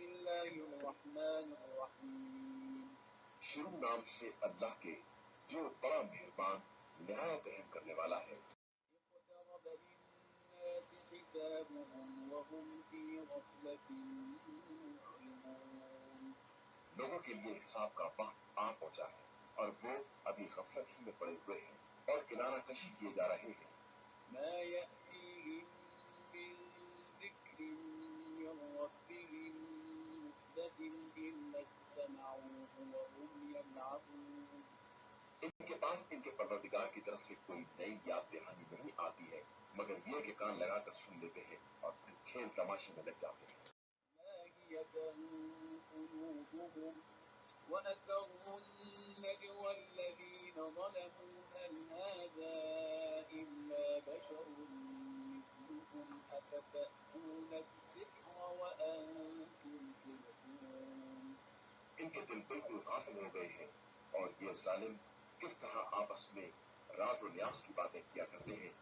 الله الرحمن الرحيم شروع نام سے اللہ کے جو بڑا مہربان نہایت رحم کرنے والا ہے. اقترب للناس حسابهم وهم في غفلة معرضون لوگوں کے لیے حساب کا وقت آ پہنچا ہے اور وہ ابھی غفلت ہی میں پڑے ہوئے ہیں اور کنارہ کشی کیے جا رہے ہیں. ما يأتيهم من ذكر من ربهم محدث إلا استمعوه وهم يلعبون ان کے پاس ان کے پروردگار کی طرف سے کوئی نئی یاد دہانی نہیں آتی ہے مگر یہ کہ کان لگا کر سن لیتے ہیں اور پھر کھیل تماشے میں لگ جاتے ہیں. لاهية قلوبهم وأسروا النجوى الذين ظلموا هل هذا إلا بشر مثلكم أفتأتون السحر وأنتم تبصرون ان کے دل بالکل غافل ہو گئے ہیں اور یہ ظالم کس طرح آپس میں راز و نیاز کی باتیں کیا کرتے ہیں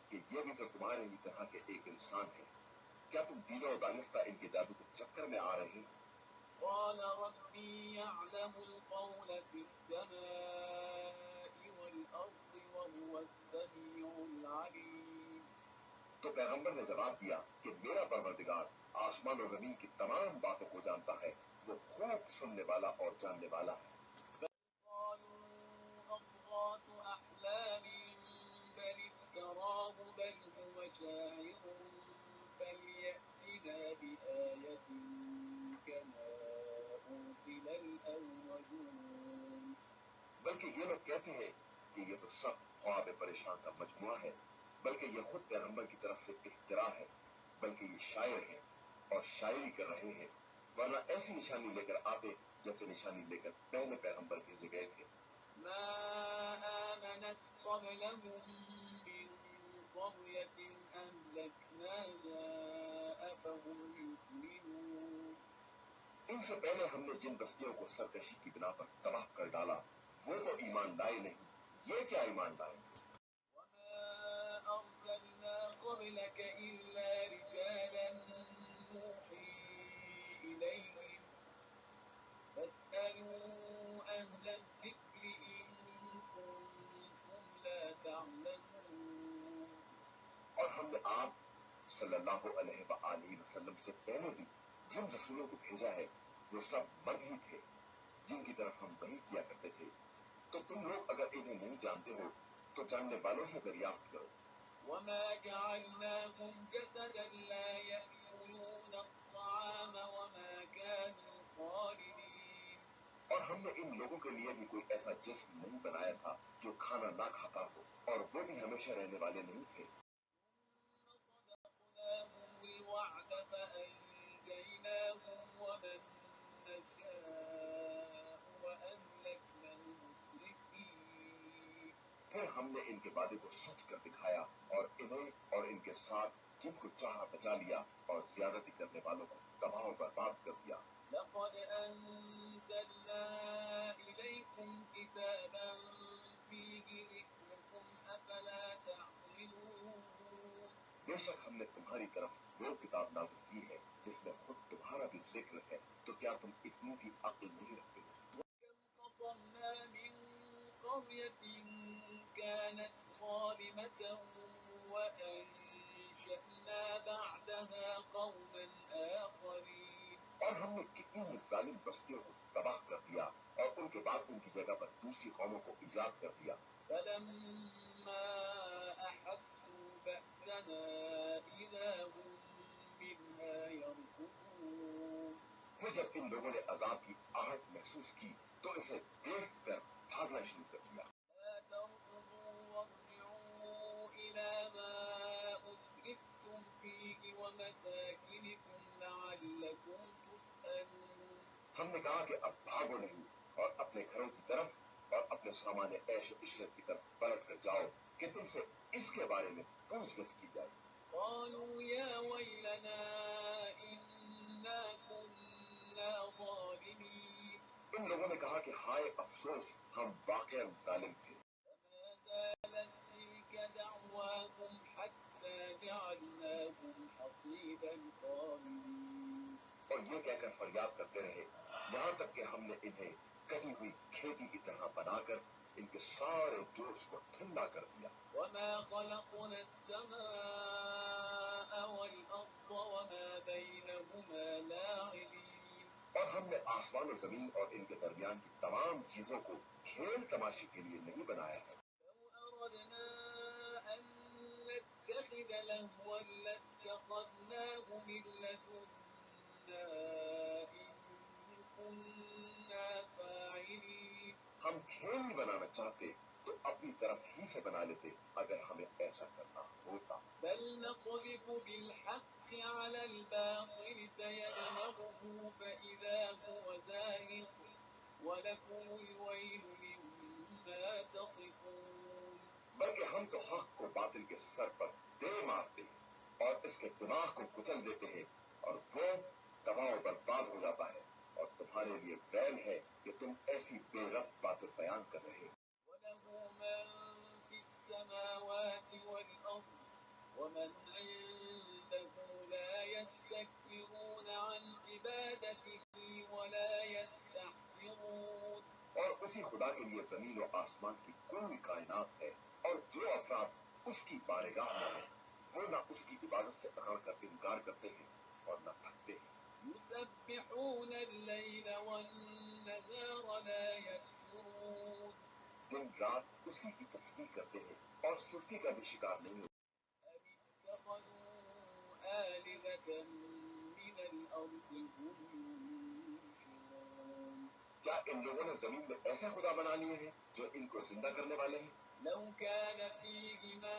کہ یہ بھی تو تمہارے ہی طرح کے ایک انسان ہے. کیا تم دینوں و دانستہ ان کے جادو کے چکر میں آ رہے ہیں؟ قال ربي يعلم القول في السماء والأرض وهو السميع العليم تو پیغمبر نے جواب دیا کہ میرا پروردگار آسمان و زمین کی تمام باتوں کو جانتا ہے، وہ خوب سننے والا اور جاننے والا ہے. قالوا أضغاث أحلام بل افتراه بل هو شاعر فليأتنا بآية كما أرسل الأولون بلکہ یہ لوگ کہتے ہیں کہ یہ تو سب خواب پریشان کا مجموعہ ہے، بلکہ یہ خود پیغمبر کی طرف سے اختراع ہے، بلکہ یہ شاعر ہیں اور شاعری کر رہے ہیں، ورنہ ایسی نشانی لے کر آتے جیسے نشانی لے کر پہلے پیغمبر بھیجے گئے تھے. ما آمنت قبلهم من قرية أهلكناها أفهم يؤمنون ان سے پہلے ہم نے جن بستیوں کو سرکشی کی بنا پر تباہ کر ڈالا وہ تو ایمان لائے نہیں، یہ کیا ایمان لائے؟ وما أرسلنا قبلك إلا رجالا نوحي إليهم فاسألوا أهل الذكر إن كنتم لا تعلمون اور ہم نے آپ صلی اللہ علیہ وآلہ وسلم سے پہلے بھی جن رسولوں کو بھیجا ہے وہ سب مرد ہی تھے جن کی طرف ہم وحی کیا کرتے تھے، تو تم لوگ اگر انہیں نہیں جانتے ہو تو جاننے والوں سے دریافت کرو. وما جعلناهم جسدا لا يأكلون الطعام وما كانوا خالدين اور ہم نے ان لوگوں کے لیے بھی کوئی ایسا جسم نہیں بنایا تھا جو کھانا نہ کھاتا ہو، اور وہ بھی ہمیشہ رہنے والے نہیں تھے. صدقناهم الوعد فأنجيناهم ومن نشاء وأهلكنا المسرفين پھر ہم نے ان کے وعدے کو سچ کر دکھایا اور انہیں اور ان کے ساتھ جن کو چاہا بچا لیا اور زیادتی کرنے والوں کو تباہ و برباد کر دیا. لقد أنزلنا إليكم كتابا فيه ذكركم أفلا تعقلون بے شک ہم نے تمہاری طرف وہ کتاب نازل کی ہے جس میں خود تمہارا بھی ذکر ہے، تو کیا تم اتنی بھی عقل نہیں رکھتے ہو؟ وكم قصمنا من قرية كانت ظالمة وأنشأنا بعدها قوما آخرين اور ہم نے کتنی ہی ظالم بستیوں کو تباہ کر دیا اور ان کے بعد ان کی جگہ پر دوسری قوموں کو ایجاد کر دیا. فلما أحسوا بأسنا إذا هم منها يركضون پھر جب ان لوگوں نے عذاب کی آہٹ محسوس کی تو اسے دیکھ کر بھاگنا شروع کر دیا. لا تركضوا وارجعوا إلى ما أترفتم فيه ومساكنكم لعلكم تسألون ہم نے کہا کہ اب بھاگو نہیں اور اپنے گھروں کی طرف اور اپنے سامان عیش و عشرت کی طرف پلٹ کر جاؤ کہ تم سے اس کے بارے میں پوچھ گچھ کی جائے. قالوا يا ويلنا إنا كنا ظالمين ان لوگوں نے کہا کہ ہائے افسوس، ہم واقعا ظالم تھے. فما زالت تلك دعواهم حتى جعلناهم حصيدا خامدين اور یہ کہہ کر فریاد کرتے رہے یہاں تک کہ ہم نے انہیں کٹی ہوئی کھیتی کی طرح بنا کر ان کے سارے جوش کو ٹھنڈا کر دیا. وما خلقنا السماء والأرض وما بينهما لاعبين. اور ہم نے آسمان و زمین اور ان کے درمیان کی تمام چیزوں کو کھیل تماشے کے لیے نہیں بنایا ہے. لو أردنا أن نتخذ لهوا لاتخذناه من لدنا إن كنا فاعلين. ہم کھیل بنانا چاہتے تو اپنی طرف ہی سے بنا لیتے اگر ہمیں ایسا کرنا ہوتا. بل نقذف بالحق على الباطل فيدمغه فإذا هو زاهق ولكم الويل مما تصفون. بلکہ ہم تو حق کو باطل کے سر پر دے مارتے ہیں اور اس کے دماغ کو کچل دیتے ہیں اور وہ تباہ و برباد ہو جاتا ہے اور تمہارے لیے ویل ہے کہ تم ایسی بے ربط باتیں بیان کر رہے ہو. وله من في السماوات والأرض ومن عنده لا يستكبرون عن عبادته ولا يستحسرون. اور اسی خدا کے لیے زمین و آسمان کی کل کائنات ہے اور جو افراد اس کی بارگاہ میں ہیں وہ نہ اس کی عبادت سے اکڑ کر انکار کرتے ہیں اور نہ تھکتے ہیں. يسبحون الليل والنهار لا يفترون. دن رات اسی کی تسبیح کرتے ہیں اور سستی کا بھی شکار نہیں ہوتے. أم اتخذوا آلهة من الأرض هم ينشرون. کیا ان لوگوں نے زمین میں ایسے خدا بنا لیے ہیں جو ان کو زندہ کرنے والے ہیں؟ لو كان فيهما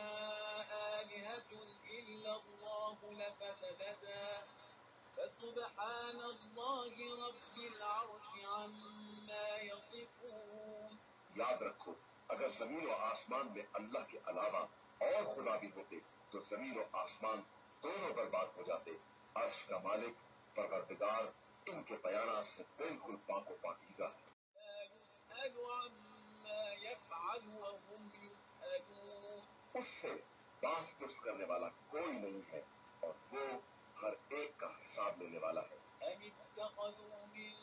آلهة إلا الله لفسدتا فسبحان الله رب العرش عما يصفون. یاد رکھو اگر زمین و آسمان میں اللہ کے علاوہ اور خدا بھی ہوتے تو زمین و آسمان دونوں برباد ہو جاتے. عرش کا مالک پروردگار ان کے بیانات سے بالکل پاک و پاکیزہ ہے. لا يسأل عما يفعل وهم يسألون. اس سے باس پوس کرنے والا کوئی نہیں ہے اور وہ ہر ایک کا حساب لینے والا ہے. أم اتخذوا من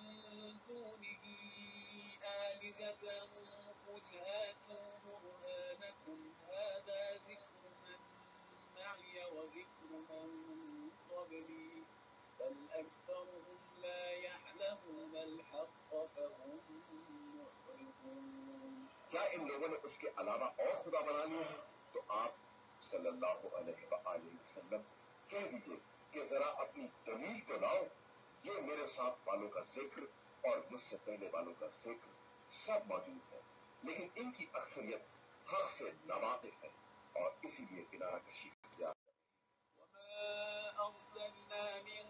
دونه آلهة قل هاتوا برهانكم هذا ذكر من معي وذكر من قبلي بل أكثرهم لا يعلمون الحق فهم معرضون. کیا ان لوگوں نے اس کے علاوہ اور خدا بنا لیے ہیں؟ تو آپ صلی اللہ علیہ وآلہ وسلم کہہ دیجیے کہ ذرا اپنی دلیل تو لاؤ. یہ میرے ساتھ والوں کا ذکر اور مجھ سے پہلے والوں کا ذکر سب موجود ہے لیکن ان کی اکثریت حق سے ناواقف ہے اور اسی لیے کنارہ کشی اختیار. وما أرسلنا من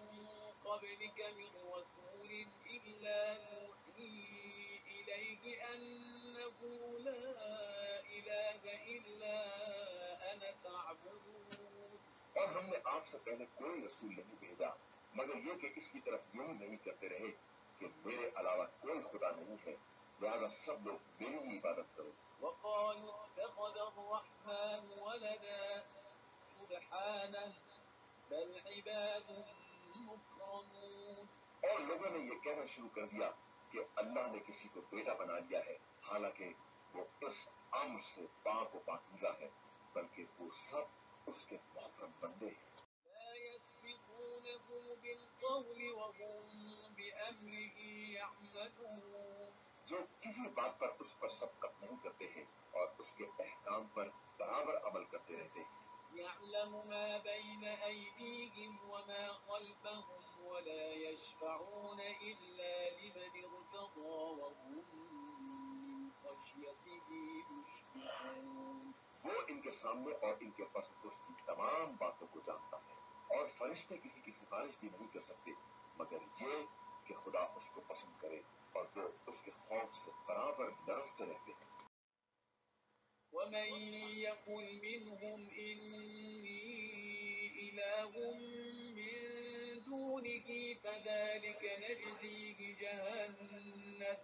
قبلك من رسول إلا نوحي إليه أنه لا إله إلا أنا فاعبدون. اور ہم نے آپ سے پہلے کوئی رسول نہیں بھیجا مگر یہ کہ اس کی طرف یوں نہیں کرتے رہے کہ میرے علاوہ کوئی خدا نہیں ہے لہذا سب لوگ میری ہی عبادت کرو. وقالوا اتخذ الرحمن ولدا سبحانه بل عباد مكرمون. اور لوگوں نے یہ کہنا شروع کر دیا کہ اللہ نے کسی کو بیٹا بنا لیا ہے حالانکہ وہ اس امر سے پاک و پاکیزہ ہے بلکہ وہ سب اس کے محترم بندے ہیں. لا يسبقونه بالقول وهم بأمره يعملون. جو کسی بات پر اس پر سبقت نہیں کرتے ہیں اور اس کے احکام پر برابر عمل کرتے رہتے ہیں. يعلم ما بين أيديهم وما خلفهم ولا يشفعون إلا لمن ارتضى وهم من خشيته مشفقون. وہ ان کے سامنے اور ان کے پس اس کی تمام باتوں کو جانتا ہے اور فرشتے کسی کی سفارش بھی نہیں کر سکتے مگر یہ کہ خدا اس کو پسند کرے اور وہ اس کے خوف سے برابر لرزتے رہتے ہیں. ومن يقل منهم إني إله من دونه فذلك نجزيه جهنم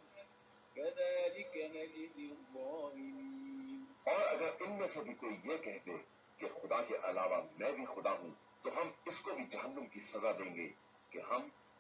كذلك نجزي الظالمين. اور اگر ان میں سے بھی کوئی یہ کہہ دے کہ خدا کے علاوہ میں بھی خدا ہوں تو ہم اس کو بھی جہنم کی سزا دیں گے کہ ہم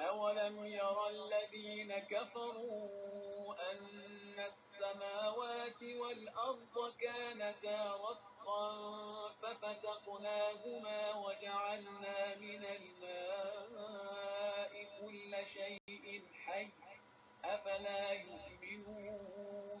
أولم ير الذين كفروا أن السماوات والأرض كانتا رتقا ففتقناهما وجعلنا من الماء كل شيء حي أفلا يؤمنون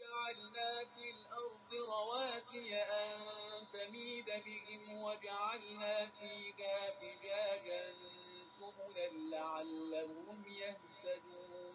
جعلنا في الأرض رواسي أن تميد بهم وجعلنا فيها فجاجا سبلا لعلهم يهتدون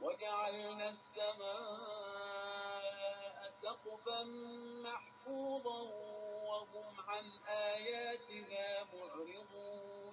وجعلنا السماء سقفا محفوظا وهم عن آياتها معرضون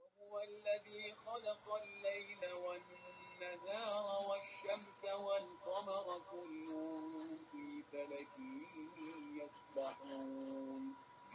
وهو الذي خلق الليل والنهار والشمس والقمر كل في فلك يسبحون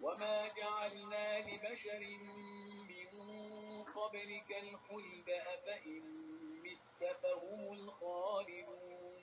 وما جعلنا لبشر من قبلك الخلد أفإن مت فهم الخالدون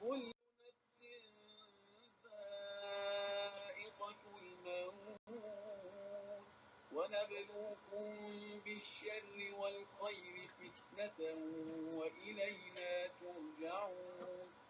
كل نفس ذائقة الموت ونبلوكم بالشر والخير فتنة وإلينا ترجعون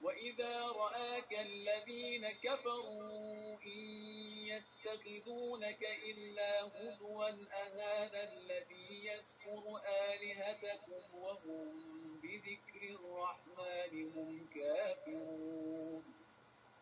وإذا رآك الذين كفروا إن يتخذونك إلا هزوا أهذا الذي يذكر آلهتكم وهم بذكر الرحمن هم كافرون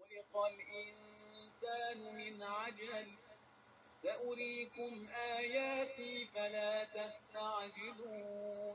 خلق الإنسان من عجل سأريكم آياتي فلا تستعجلون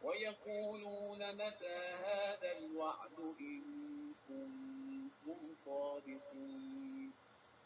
ويقولون متى هذا الوعد إن كنتم صادقين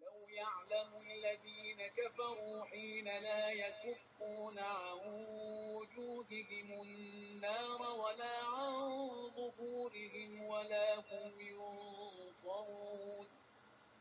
لو يعلم الذين كفروا حين لا يكفون عن وجوههم النار ولا عن ظهورهم ولا هم ينصرون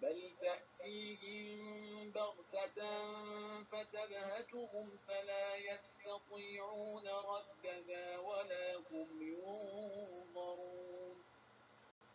بل تأتيهم بغتة فتبهتهم فلا يستطيعون ردها ولا هم ينظرون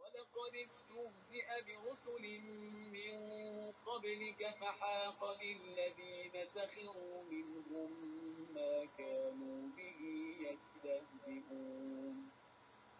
ولقد استهزئ برسل من قبلك فحاق بالذين سخروا منهم ما كانوا به يستهزئون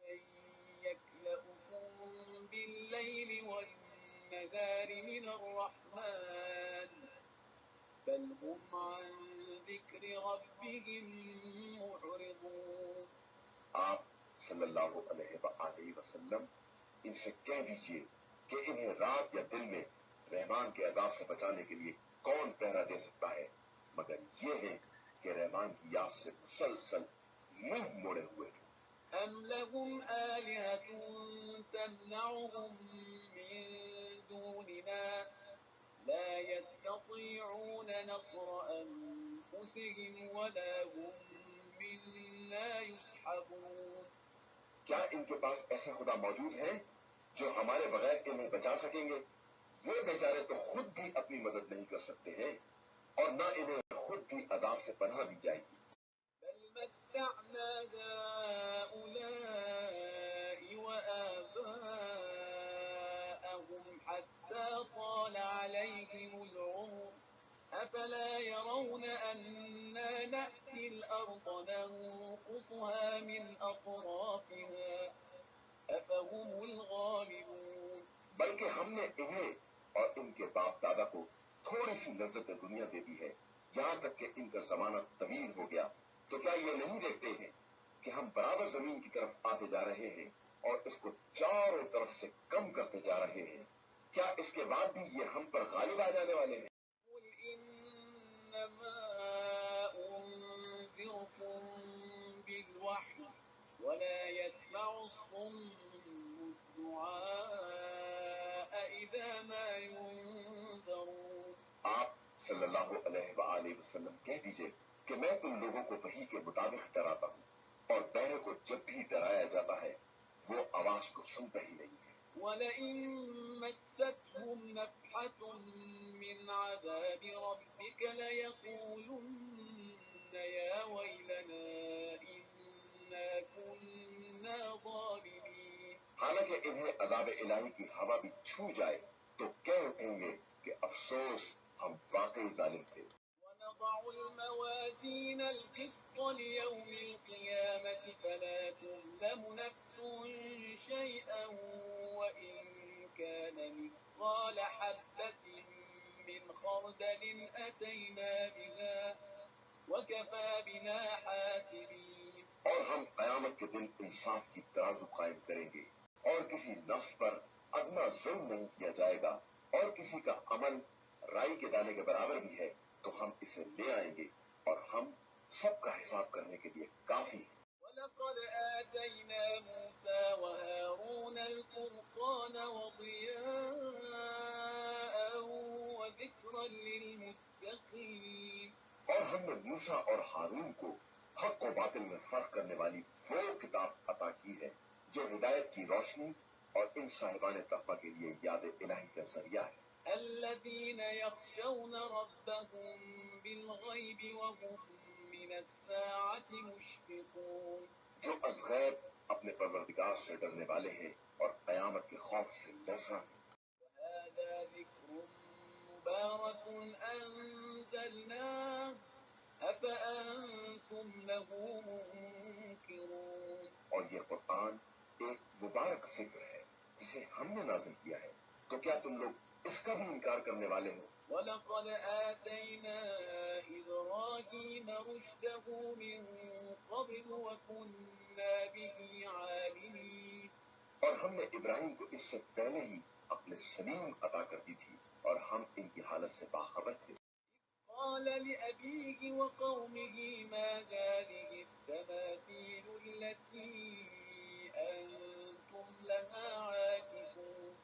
من يكلؤكم بالليل والنهار من الرحمن بل هم عن ذكر ربهم معرضون آپ صلی اللہ علیہ وآلہ وسلم ان سے کہہ دیجئے کہ انہیں رات یا دن میں رحمان کے عذاب سے بچانے کے لیے کون پہرا دے سکتا ہے مگر یہ ہے کہ رحمان کی یاد سے مسلسل منہ موڑے ہوئے ہیں. أم لهم آلهة تمنعهم من دوننا لا يستطيعون نصر أنفسهم ولا هم منا يصحبون. کیا ان کے پاس ایسے خدا موجود ہیں جو ہمارے بغیر انہیں بچا سکیں گے؟ وہ بیچارے تو خود بھی اپنی مدد نہیں کر سکتے ہیں اور نہ انہیں خود بھی عذاب سے پناہ دی جائے گی. بل متعنا هؤلاء وآباءهم حتى طال عليهم العمر أفلا يرون أنا نأتي الأرض ننقصها من أطرافها أفهم الغالبون. بلکہ ہم نے انہیں اور ان کے باپ دادا کو تھوڑی سی لذت دنیا دے دی ہے یہاں تک کہ ان کا زمانہ طویل ہو گیا تو کیا یہ نہیں دیکھتے ہیں کہ ہم برابر زمین کی طرف آتے جا رہے ہیں اور اس کو چاروں طرف سے کم کرتے جا رہے ہیں؟ کیا اس کے بعد بھی یہ ہم پر غالب آ جانے والے ہیں؟ قل إنما أنذركم بالوحي ولا يسمع الصم الدعاء إذا ما ينذرون. آپ صلی اللہ علیہ وآلہ وسلم کہہ دیجئے کہ میں تم لوگوں کو وحی کے مطابق ڈراتا ہوں اور بہرے کو جب بھی ڈرایا جاتا ہے وہ آواز کو سنتا ہی نہیں ہے. ولئن مستهم نفحة من عذاب ربك ليقولن يا ويلنا إنا كنا ظالمين. حالانکہ انہیں عذاب الہی کی ہوا بھی چھو جائے تو کہہ اٹھیں گے کہ افسوس ہم واقعی ظالم تھے. ونضع الموازين القسط ليوم القيامة فلا تظلم نفس شيئا وإن كان مثقال حبة من خردل أتينا بها وكفى بنا حاسبين. اور ہم قیامت کے دن انصاف کی ترازو قائم کریں گے اور کسی نفس پر ادنا ظلم نہیں کیا جائے گا اور کسی کا عمل رائی کے دانے کے برابر بھی ہے تو ہم اسے لے آئیں گے اور ہم سب کا حساب کرنے کے لیے کافی ہیں. ولقد آتينا موسى وهارون الفرقان وضياء وذكرا للمتقين. اور ہم نے موسیٰ اور ہارون کو حق و باطل میں فرق کرنے والی وہ کتاب عطا کی ہے جو ہدایت کی روشنی اور ان صاحبان تقویٰ کے لیے یاد الہی کا ذریعہ ہے. الذين يخشون ربهم بالغيب وهم من الساعة مشفقون. جو از غیب اپنے پروردگار سے ڈرنے والے ہیں اور قیامت کے خوف سے لرزاں ہیں. وهذا ذكر مبارك أنزلناه أفأنتم له منكرون. اور یہ قرآن ایک مبارک ذکر ہے جسے ہم نے نازل کیا ہے تو کیا تم لوگ اس کا بھی انکار کرنے والے ہو؟ وَلَقَدْ آتَيْنَا إِبْرَاهِيمَ رُشْدَهُ مِنْ قَبْلُ وَكُنَّا بِهِ عَالِمِينَ. اور ہم نے ابراہیم کو اس سے پہلے ہی اپنے سلیم عطا کر دی تھی اور ہم ان کی حالت سے باخبر تھے. قال لأبيه وقومه ما هذه التماثيل التي أنتم لها عاكفون.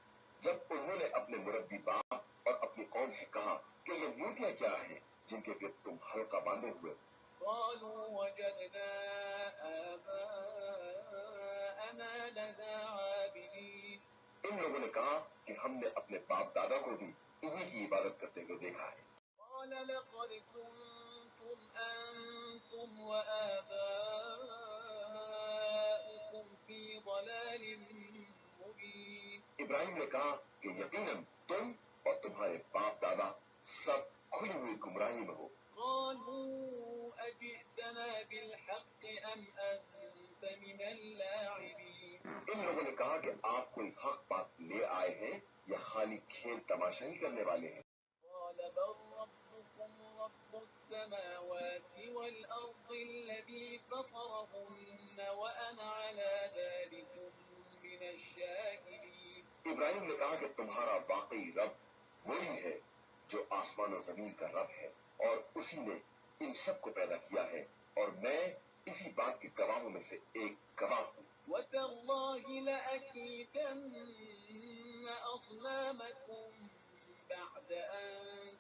جب انہوں نے اپنے مربی باپ اور اپنی قوم سے کہا کہ یہ مورتیاں کیا ہیں جن کے گرد تم حلقہ باندھے ہوئے؟ قالوا وجدنا آباءنا لها عابدين. ان لوگوں نے کہا کہ ہم نے اپنے باپ دادا کو بھی انہی کی عبادت کرتے ہوئے دیکھا ہے. قال لقد كنتم أنتم وآباؤكم في ضلال مبين. ابراہیم نے کہا کہ یقیناً تم اور تمہارے باپ دادا سب کھلی ہوئی گمراہی میں ہو. قالوا أجئتنا بالحق أم أنت من اللاعبين. ان لوگوں نے کہا کہ آپ کوئی حق بات لے آئے ہیں یا خالی کھیل تماشا ہی کرنے والے ہیں. قال بل ربكم رب السماوات والأرض الذي فطرهن وأنا ابراہیم نے کہا کہ تمہارا واقعی رب وہی ہے جو آسمان و زمین کا رب ہے اور اسی نے ان سب کو پیدا کیا ہے اور میں اسی بات کے گواہوں میں سے ایک گواہ ہوں. وتالله لأكيدن أصنامكم بعد أن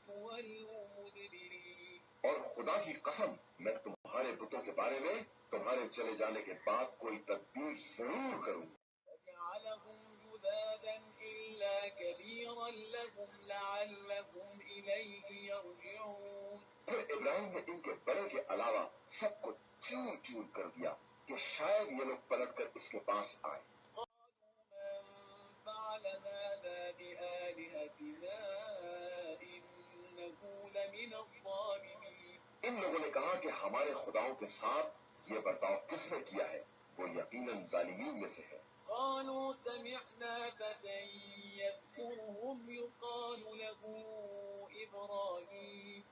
تولوا مدبرين. اور خدا کی قسم میں تمہارے بتوں کے بارے میں تمہارے چلے جانے کے بعد کوئی تدبیر ضرور کروں. فجعلهم جذاذا إلا كبيرا لهم لعلهم إليه يرجعون. پھر ابراہیم نے ان کے بڑے کے علاوہ سب کو چور چور کر دیا کہ شاید یہ لوگ پلٹ کر اس کے پاس آئے. قالوا من فعل هذا بآلهتنا إنه لمن الظالمين. ان لوگوں نے کہا کہ ہمارے خداؤں کے ساتھ یہ برتاؤ کس نے کیا ہے؟ وہ یقیناً ظالمین میں سے ہے. قالوا سمعنا فتى يذكرهم يقال له إبراهيم.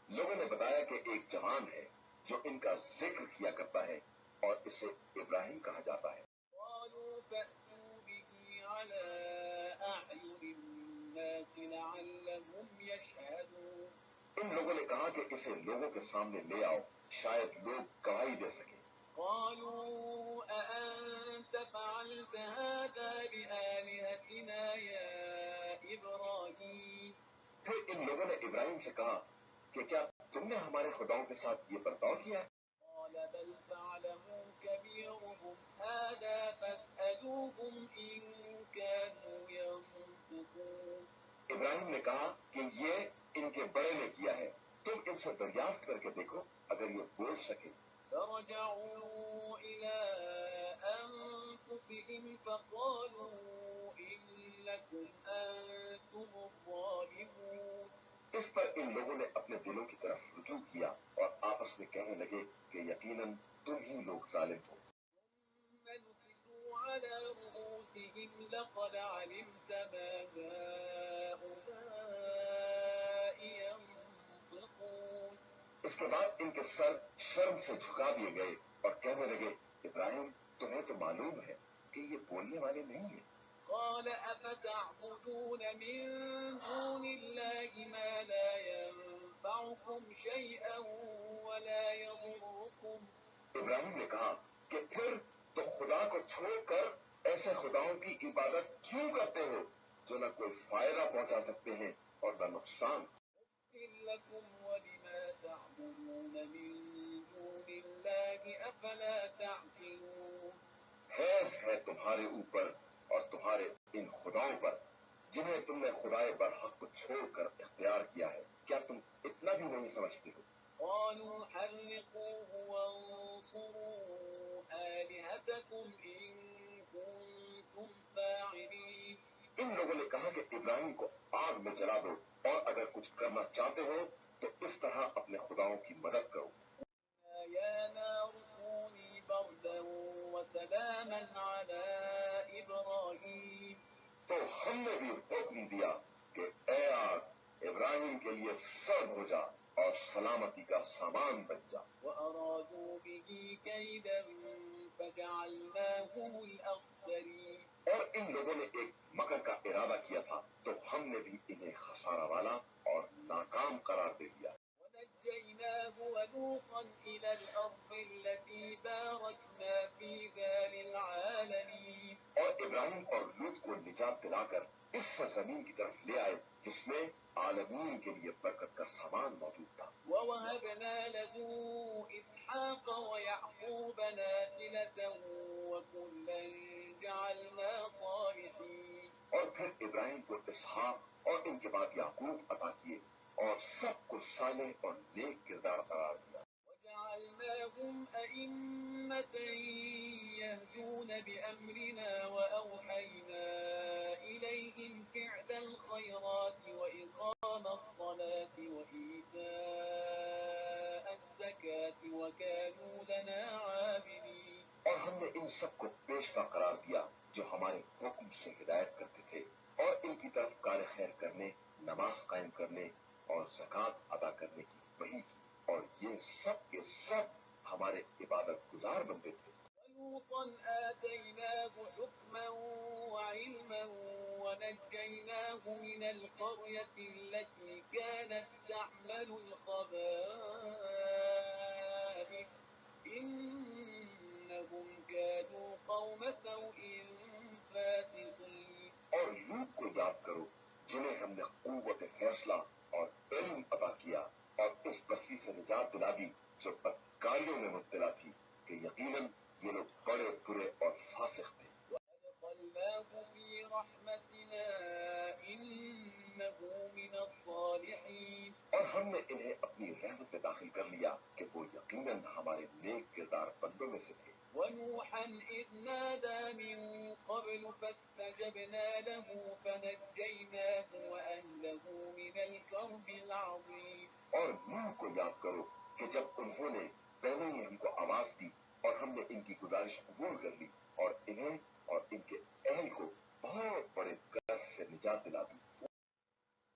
لوگوں نے بتایا کہ ایک جوان ہے جو ان کا ذکر کیا کرتا ہے اور اسے ابراہیم کہا جاتا ہے. قالوا فأتوا به على أعين الناس لعلهم يشهدون. ان لوگوں نے کہا کہ اسے لوگوں کے سامنے لے آؤ شاید لوگ گواہی دے سکیں. قالوا أأنت فعلت هذا بآلهتنا يا إبراهيم. پھر ان لوگوں نے ابراہیم سے کہا کہ کیا تم نے ہمارے خداؤں کے ساتھ یہ برتاؤ کیا؟ قال بل فعله كبيرهم هذا فاسألوهم إن كانوا ينطقون. ابراہیم نے کہا کہ یہ ان کے بڑے نے کیا ہے، تم ان سے دریافت کر کے دیکھو اگر یہ بول سکے. فرجعوا إلى أنفسهم فقالوا إنكم أنتم الظالمون. اس پر ان لوگوں نے اپنے دلوں کی طرف رجوع کیا اور آپس میں کہنے لگے کہ یقیناً تم ہی لوگ ظالم ہو. ثم نكسوا على رؤوسهم لقد علمت ما هؤلاء ينطقون. اس کے بعد ان کے سر شرم سے جھکا دیے گئے اور کہنے لگے ابراہیم تمہیں تو معلوم ہے کہ یہ بولنے والے نہیں ہیں. قال أفتعبدون من دون الله ما لا ينفعكم شيئا ولا يضركم. ابراہیم نے کہا کہ پھر تم خدا کو چھوڑ کر ایسے خداؤں کی عبادت کیوں کرتے ہو جو نہ کوئی فائدہ پہنچا سکتے ہیں اور نہ نقصان. لكم ولما تعبدون من دون الله أفلا تعقلون. حیف ہے تمہارے اوپر اور تمہارے ان خداؤں پر جنہیں تم نے خدائے برحق کو چھوڑ کر اختیار کیا ہے، کیا تم اتنا بھی نہیں سمجھتے ہو؟ قالوا حرقوه وانصروا آلهتكم إن كنتم فاعلين. ان لوگوں نے کہا کہ ابراہیم کو آگ میں جلا دو اور اگر کچھ کرنا چاہتے ہو تو اس طرح اپنے خداؤں کی مدد کرو. يا نار كوني بردا وسلاما على إبراهيم. تو ہم نے بھی حکم دیا کہ اے آگ ابراہیم کے لیے سرد ہو جا اور سلامتی کا سامان بن جا. وأرادوا به كيدا فجعلناهم الأخسرين. اور ان لوگوں نے ایک مکر کا ارادہ کیا تھا تو ہم نے بھی انہیں خسارہ والا اور ناکام قرار دے دیا. ونجيناه ولوطا إلى الأرض التي باركنا فيها للعالمين. اور ابراہیم اور لوط کو نجات دلا کر اس سرزمین کی طرف لے آئے جس میں عالمین کے لیے برکت کا سامان موجود تھا. ووهبنا له إسحاق ويعقوب نافلة وكلا جعلنا صالحين. اور پھر ابراہیم کو اسحاق اور ان کے بعد یعقوب عطا کیے اور سب کو صالح اور نیک کردار قرار دیا. وجعلناهم أئمة يهدون بأمرنا وأوحينا إليهم فعل الخيرات وإقام الصلاة وإيتاء الزكاة وكانوا لنا عابدين. اور ہم نے ان سب کو پیشوا قرار دیا جو ہمارے حکم سے ہدایت کرتے تھے اور ان کی طرف کار خیر کرنے، نماز قائم کرنے اور زکوٰۃ ادا کرنے کی وحی کی اور یہ سب کے سب ہمارے عبادت گزار بندے تھے. ولوطا آتيناه حكما وعلما ونجيناه من القرية التي كانت تعمل الخبائث إنهم كانوا قوم سوء فاسقين. اور لوط کو یاد کرو جنہیں ہم نے قوت فیصلہ اور علم عطا کیا اور اس بستی سے نجات دلا دی جو بدکاریوں میں مبتلا تھی کہ یقیناً یہ لوگ بڑے برے اور فاسق تھے. وأدخلناه في رحمتنا إنه من الصالحين. اور ہم نے انہیں اپنی رحمت میں داخل کر لیا کہ وہ یقیناً ہمارے نیک کردار بندوں میں سے تھے. ونوحا إذ نادى من قبل فاستجبنا له فنجيناه وأهله من الكرب العظيم. اور نوح کو یاد کرو کہ جب انہوں نے پہلے ہی ہم کو آواز دی اور ہم نے ان کی گزارش قبول کر لی اور انہیں اور ان کے اہل کو بہت بڑے قرض سے نجات دلا دی.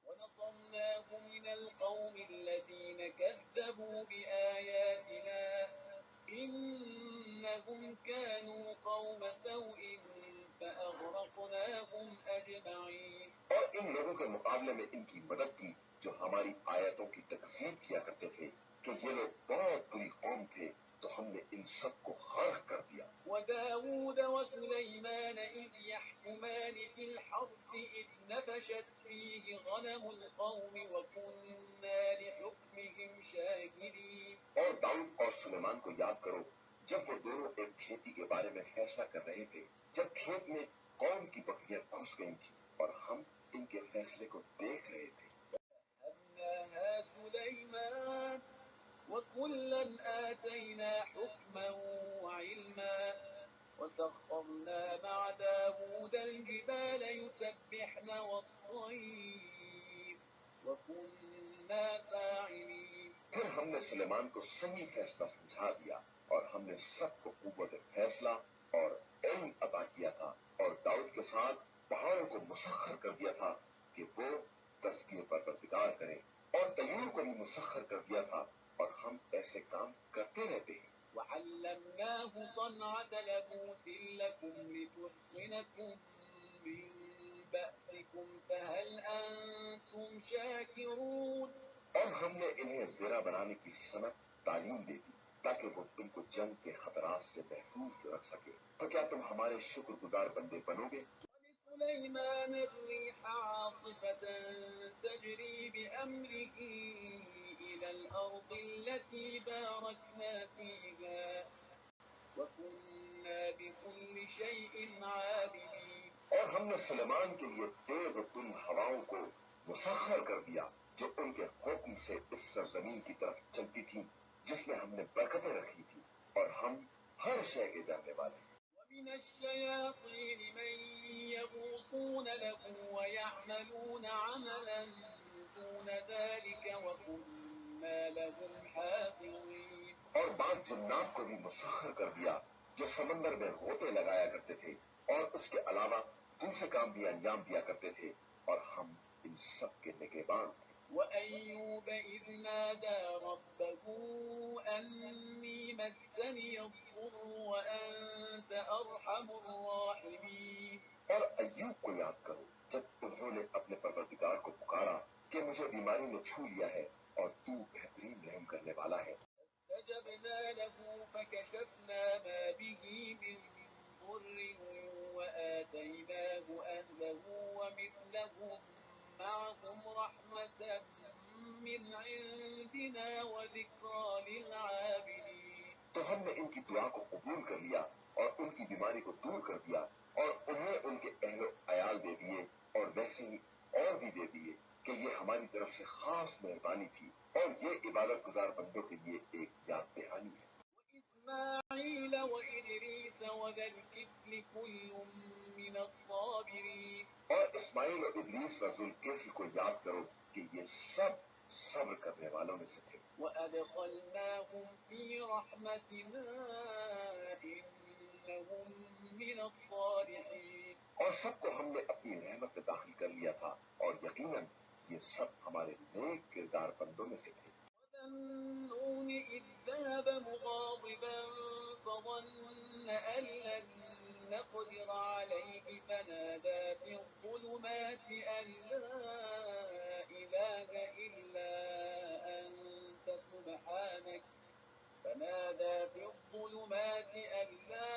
ونصرناه من القوم الذين كذبوا بآياتنا إنهم كانوا قوم سوء فأغرقناهم أجمعين. اور ان لوگوں کے مقابلے میں ان کی مدد کی جو ہماری آیتوں کی تکذیب کیا کرتے تھے کہ یہ لوگ بہت بری قوم تھے تو ہم نے ان سب کو غرق کر دیا. وداود وسليمان إذ يحكمان في الحرث إذ نفشت فيه غنم القوم وكنا لحكمهم شاكرين. اور داؤد اور سلیمان کو یاد کرو جب وہ دونوں ایک کھیتی کے بارے میں فیصلہ کر رہے تھے جب کھیت میں قوم کی بکریاں گھس گئی تھی اور ہم ان کے فیصلے کو دیکھ رہے تھے. فهمناها سليمان وكلا آتينا حكما وعلما وسخرنا مع داود الجبال يسبحن والطير وكنا فاعلين. پھر ہم نے سلیمان کو صحیح فیصلہ سمجھا دیا اور ہم نے سب کو قوت فیصلہ اور علم عطا کیا تھا اور داؤد کے ساتھ پہاڑوں کو مسخر کر دیا تھا کہ وہ تزکیے پر پرتکار کریں اور طیور کو بھی مسخر کر دیا تھا اور ہم ایسے کام کرتے رہتے ہیں. وعلمناه صنعة لبوس لكم لتحصنكم من بأسكم فهل أنتم شاكرون. اور ہم نے انہیں زیرہ بنانے کی صنعت تعلیم دے دی تاکہ وہ تم کو جنگ کے خطرات سے محفوظ رکھ سکے تو کیا تم ہمارے شکر گزار بندے بنو گے. ولسليمان الريح عاصفة تجري بأمره إلى الأرض التي باركنا فيها وكنا بكل شيء عالمين. اور ہم نے سلیمان کے لیے تیز تند ہواؤں کو مسخر کر دیا جو ان کے حکم سے اس سرزمین کی طرف چلتی تھی جس میں ہم نے برکتیں رکھی تھی اور ہم ہر شے کے جاننے والے ہیں. ومن الشياطين من يغوصون له ويعملون عملا دون ذلك وكنا لهم حافظين. اور بعض جنات کو بھی مسخر کر دیا جو سمندر میں غوطے لگایا کرتے تھے اور اس کے علاوہ دوسرے کام بھی انجام دیا کرتے تھے اور ہم ان سب کے نگہبان تھے. وأيوب إذ نادى ربه أني مسني الضر وأنت أرحم الراحمين. اور ایوب کو یاد کرو جب انہوں نے اپنے پروردگار کو پکارا کہ مجھے بیماری نے چھو لیا ہے اور تو بہترین رحم کرنے والا ہے. فاستجبنا له فكشفنا ما به من ضر وآتيناه أهله ومثلهم معهم رحمة من عندنا وذكرى للعابدين. تو ہم نے ان کی دعا کو قبول کر لیا اور ان کی بیماری کو دور کر دیا اور انہیں ان کے اہل و عیال دے دیے اور ویسے ہی اور بھی دے دیے کہ یہ ہماری طرف سے خاص مہربانی تھی اور یہ عبادت گزار بندوں کے لیے ایک یاد دہانی ہے. وإسماعيل وإدريس وذا الكفل كل من الصابرين. اور اسماعیل اور ادریس و ذوالکفل کو یاد کرو کہ یہ سب صبر کرنے والوں میں سے تھے. وأدخلناهم في رحمتنا إنهم من الصالحين. اور سب کو ہم نے اپنی رحمت میں داخل کر لیا تھا اور یقیناً یہ سب ہمارے نیک کردار بندوں میں سے تھے. وذنون إذ ذهب مغاضبا فظن أن لن نقدر عليه فنادى في الظلمات الظلمات أن لا إله إلا أنت سبحانك فنادى في الظلمات أن لا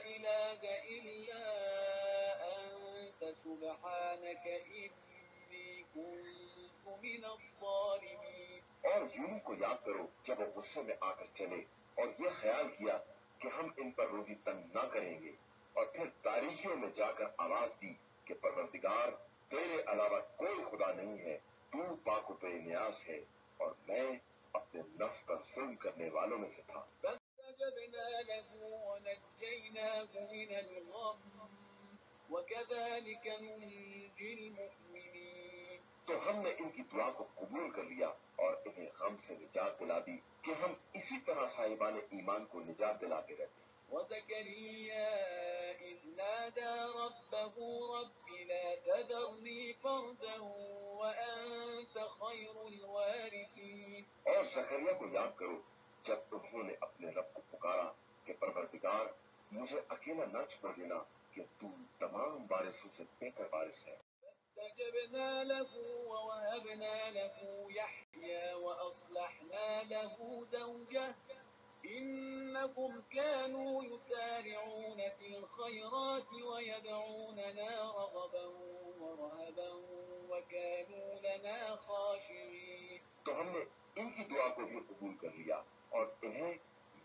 إله إلا أنت سبحانك إني كنت من الظالمين. اور یونی کو یاد کرو جب وہ غصے میں آ کر چلے اور یہ خیال کیا کہ ہم ان پر روزی تنگ نہ کریں گے، اور پھر تاریخیوں میں جا کر آواز دی کہ پروردگار تیرے علاوہ کوئی خدا نہیں ہے، تو پاک و بے نیاز ہے اور میں اپنے نفس پر ظلم کرنے والوں میں سے تھا. فاستجبنا له ونجيناه من الغم وكذلك ننجي المؤمنين. تو ہم نے ان کی دعا کو قبول کر لیا اور انہیں غم سے نجات دلا دی کہ ہم اسی طرح صاحبان ایمان کو نجات دلاتے رہتے ہیں. وزكريا إذ نادى ربه رب لا تذرني فردا وأنت خير الوارثين. اور زکریا کو یاد کرو جب انہوں نے اپنے رب کو پکارا کہ پروردگار مجھے اکیلا نہ چھوڑ دینا کہ تو تمام وارثوں سے بہتر وارث ہے. فاستجبنا له ووهبنا له يحيى وأصلحنا له زوجه إنهم كانوا يسارعون في الخيرات ويدعوننا رغبا ورهبا وكانوا لنا خاشعين. تو ہم نے ان کی دعا کو بھی قبول کر لیا اور انہیں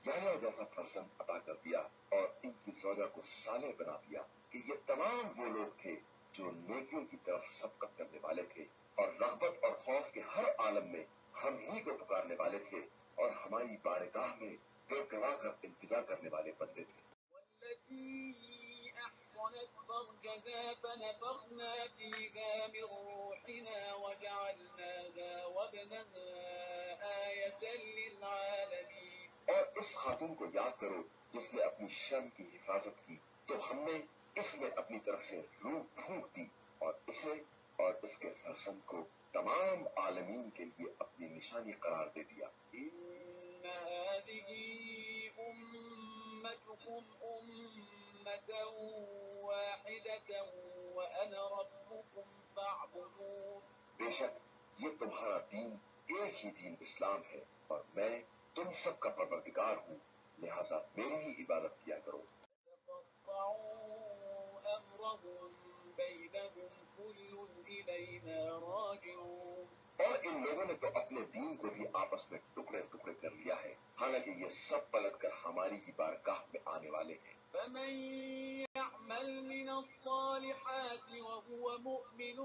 یحییٰ جیسا فرزند عطا کر دیا اور ان کی زوجہ کو صالح بنا دیا کہ یہ تمام وہ لوگ تھے جو نیکیوں کی طرف سبقت کرنے والے تھے اور رغبت اور خوف کے ہر عالم میں ہم ہی کو پکارنے والے تھے اور ہماری بارگاہ میں دل گوا کر انتظار کرنے والے بندے تھے. والتي أحصنت فرجها فنفخنا فيها من روحنا وجعلناها وابنها آية للعالمين. اور اس خاتون کو یاد کرو جس نے اپنی شرم کی حفاظت کی تو ہم نے اس میں اپنی طرف سے روح پھونک دی اور اسے اور اس کے فرزند کو تمام عالمین کے لیے اپنی نشانی قرار دے دیا. إن هذه أمتكم أمة واحدة وأنا ربكم فاعبدون. بے شک یہ تمہارا دین ایک ہی دین اسلام ہے اور میں تم سب کا پروردگار ہوں، لہذا میری ہی عبادت کیا کرو. تقطعوا أمرهم بينهم كل إلينا راجعون. اور ان لوگوں نے تو اپنے دین کو بھی آپس میں ٹکڑے ٹکڑے کر لیا ہے، حالانکہ یہ سب پلٹ کر ہماری ہی بارگاہ میں آنے والے ہیں. فمن يعمل من الصالحات وهو مؤمن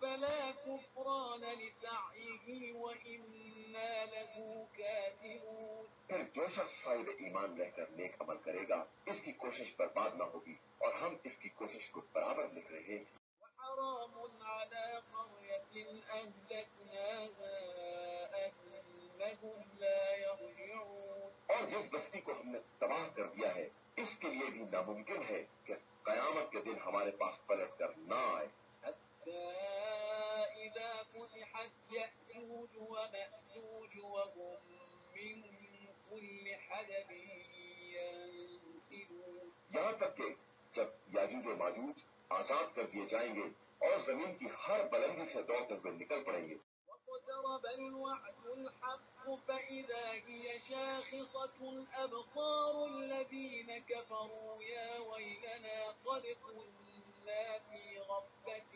فلا كفران لسعيه وإنا له كاتبون. پھر جو شخص صاحب ایمان رہ کر نیک عمل کرے گا اس کی کوشش برباد نہ ہوگی اور ہم اس کی کوشش کو برابر لکھ رہے ہیں. وحرام على قرية أهلكناها أنهم لا يرجعون. اور جس بستی کو ہم نے تباہ کر دیا ہے اس کے لیے بھی ناممکن ہے کہ قیامت کے دن ہمارے پاس پلٹ کر نہ آئے. حتى إذا فتحت يأجوج ومأجوج وهم من كل حدب ينسلون. یہاں تک کہ جب یاجوج و ماجوج آزاد کر دیے جائیں گے اور زمین کی ہر بلندی سے دوڑتے ہوئے نکل پڑیں گے. واقترب الوعد الحق فإذا هي شاخصة أبصار الذين كفروا يا ويلنا قد كنا في غفلة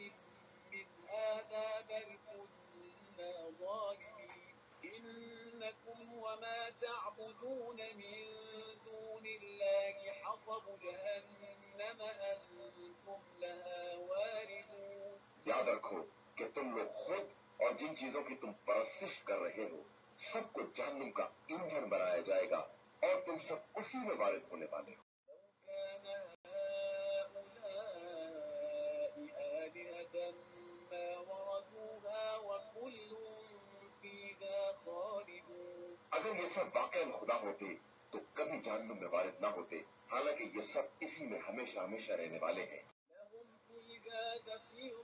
من هذا بل كنا ظالمين. إنكم وما تعبدون من دون الله حصب جهنم أنتم لها واردون. یاد رکھو کہ تم لوگ خود اور جن چیزوں کی تم پرستش کر رہے ہو سب کو جہنم کا ایندھن بنایا جائے گا اور تم سب اسی میں وارد ہونے والے ہو. لو كان هؤلاء آلهة ما وردوها وكل فيها خالدون. اگر یہ سب واقعا خدا ہوتے تو کبھی جہنم میں وارد نہ ہوتے، حالانکہ یہ سب اسی میں ہمیشہ ہمیشہ رہنے والے ہیں. لهم فيها زفير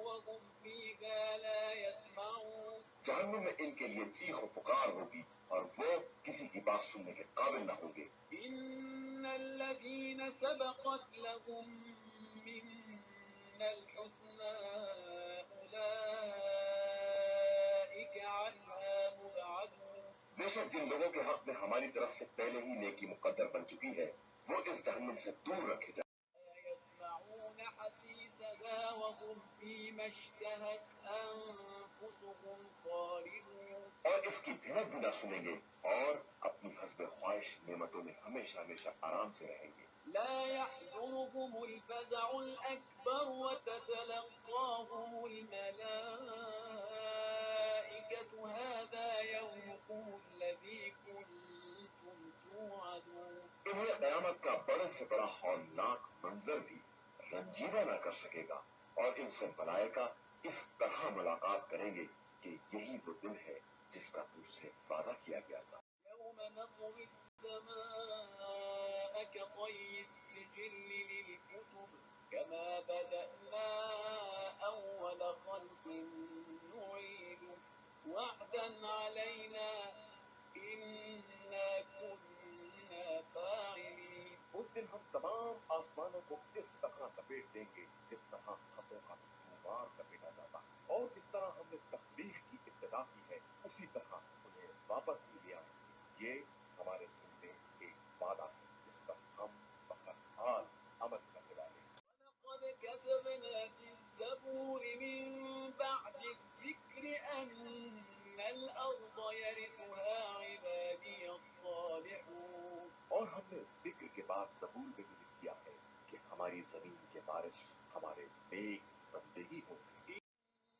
وهم فيها لا يسمعون. جہنم میں ان کے لیے چیخ و پکار ہوگی اور وہ کسی کی بات سننے کے قابل نہ ہوں گے. إن الذين سبقت لهم منا الحسنى أولئك عنها مبعدون. بے شک جن لوگوں کے حق میں ہماری طرف سے پہلے ہی نیکی مقدر بن چکی ہے وہ اس جہنم سے دور رکھے جائیں. يسمعون حسيسها وهم فيما اشتهت أنفسهم خالدون. اور اس کی بھنک بھی نہ سنیں گے اور اپنی حسب خواہش نعمتوں میں ہمیشہ ہمیشہ آرام سے رہیں گے. لا يحزنهم الفزع الأكبر وتتلقاهم الملائكة هذا يومكم الذي كنتم توعدون. انہیں قیامت کا بڑے سے بڑا ہولناک منظر بھی رنجیدہ نہ کر سکے گا اور ان سے ملائکہ اس طرح ملاقات کریں گے کہ یہی وہ دن ہے جس کا تم سے وعدہ کیا گیا تھا. يوم نطوي السماء كطي السجل للكتب كما بدأنا أول خلق نعيده وعدا علينا إنا كنا فاعلين. اس دن ہم تمام آسمانوں کو اس طرح لپیٹ دیں گے جس طرح خطوں کا غبار لپیٹا جاتا ہے اور جس طرح ہم نے تخلیق کی ابتدا کی ہے اسی طرح انہیں واپس بھی لے آئیں گے. یہ ہمارے سامنے ایک وعدہ ہے جس پر ہم بہرحال عمل کرنے والے ہیں. ولقد كتبنا في الزبور من بعد الذكر أن الأرض يرثها عبادي الصالحون. اور ہم نے ذکر کے بعد زبور میں بھی لکھ دیا ہے کہ ہماری زمین کے وارث ہمارے نیک بندے ہی ہوں گے.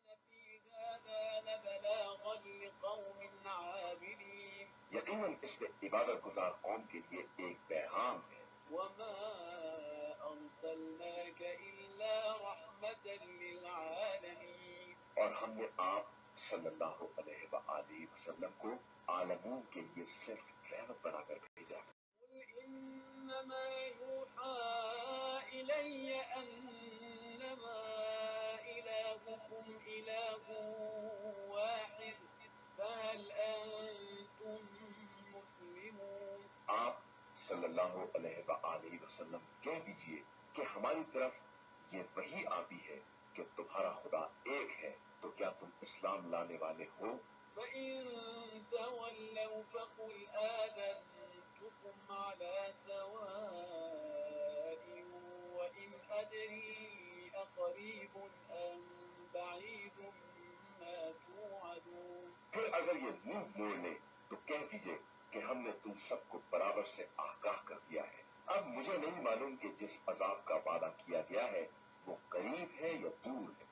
إن في هذا لبلاغا لقوم عابدين. یقیناً اس میں عبادت گزار قوم کے لیے ایک پیغام ہے. وما أرسلناك إلا رحمة للعالمين. اور ہم نے آپ صلی اللہ علیہ وآلہ وسلم کو عالموں کے لیے صرف رحمت بنا کر بھیجا. قل إنما يوحى إلي أنما إلهكم إله واحد فهل أنتم مسلمون. آپ صلی اللہ علیہ وآلہ وسلم کہہ دیجئے کہ ہماری طرف یہ وحی آتی ہے کہ تمہارا خدا ایک ہے تو کیا تم اسلام لانے والے ہو؟ فإن تولوا فقل آذنتكم على سواء وإن أدري أقريب أم بعيد ما توعدون. پھر اگر یہ منہ موڑ لیں تو کہہ دیجئے کہ ہم نے تم سب کو برابر سے آگاہ کر دیا ہے. اب مجھے نہیں معلوم کہ جس عذاب کا وعدہ کیا گیا ہے وہ قریب ہے یا دور ہے.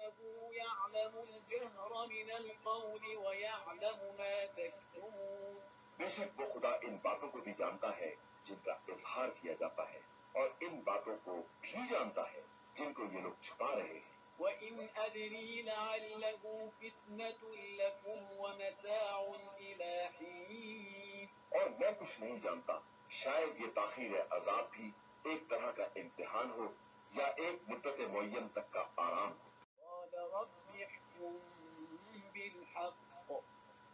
إنه يعلم الجهر من القول ويعلم ما تكتمون. بے شک وہ خدا ان باتوں کو بھی جانتا ہے جن کا اظہار کیا جاتا ہے اور ان باتوں کو بھی جانتا ہے جن کو یہ لوگ چھپا رہے ہیں. وإن أدري لعله فتنة لكم ومتاع إلى حين. اور میں کچھ نہیں جانتا شاید یہ تاخیر عذاب بھی ایک طرح کا امتحان ہو یا ایک مدت معین تک کا آرام ہو. قال رب احكم بالحق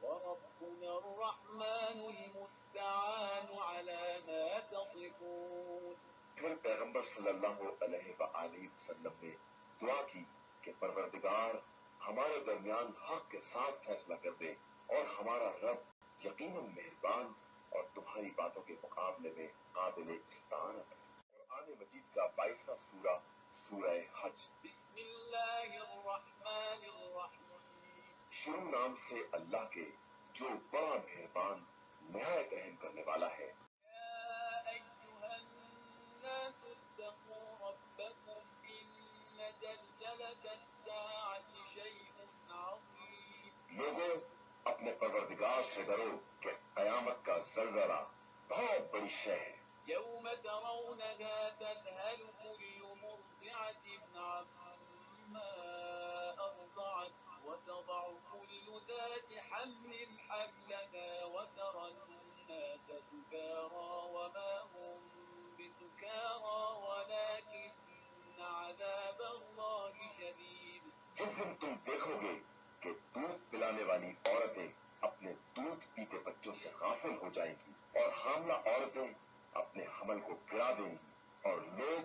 وربنا الرحمن المستعان على ما تصفون. پھر پیغمبر صلی اللہ علیہ وآلہ وسلم نے دعا کی کہ پروردگار ہمارے درمیان حق کے ساتھ فیصلہ کر دے اور ہمارا رب یقیناً مہربان اور تمہاری باتوں کے مقابلے میں قابل استعانت ہے. قرآن مجید کا 22واں سورہ سورہ حج. بسم الله الرحمن الرحيم. شروع نام سے اللہ کے جو بڑا مہربان نہایت رحم کرنے والا ہے. يا أيها الناس اتقوا ربكم إن زلزلة الساعة شيء عظيم. لوگوں اپنے پروردگار سے ڈرو کہ قیامت کا زلزلہ بہت بڑی شے ہے. يوم ترونها تذهل كل مرضعة عما أرضعت وتضع كل ذات حمل حملها وترى الناس سكارى وما هم بسكارى ولكن عذاب الله شديد. جس دن تم دیکھو گے کہ دودھ پلانے والی عورتیں اپنے دودھ پیتے بچوں سے غافل ہو جائیں گی اور حاملہ عورتیں اپنے حمل کو گرا دیں گی اور لوگ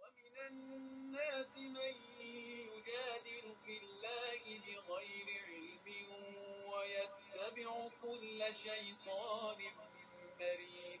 ومن الناس من يجادل في الله بغير علم ويتبع كل شيطان مريد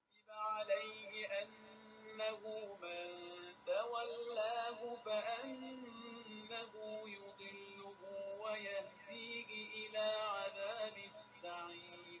كتب عليه أنه من تولاه فأنه يضله ويهديه إلى عذاب السعير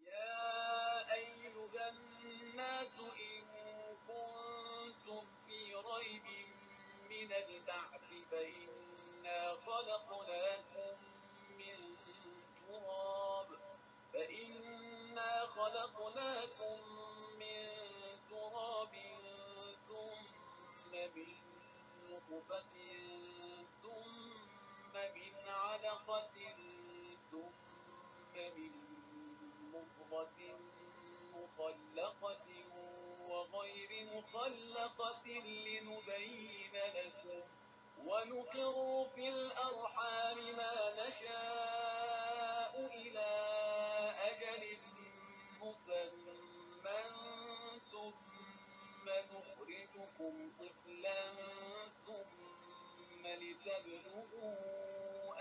يا أيها الناس إن كنتم في ريب من البعث فإنا خلقناكم من تراب ثم من نطفة ثم من علقة ثم من مضغة مخلقة وغير مخلقة لنبين لكم ونقر في الأرحام ما نشاء إلى أجل مسمى ثم نخرجكم طفلا ثم لتبلغوا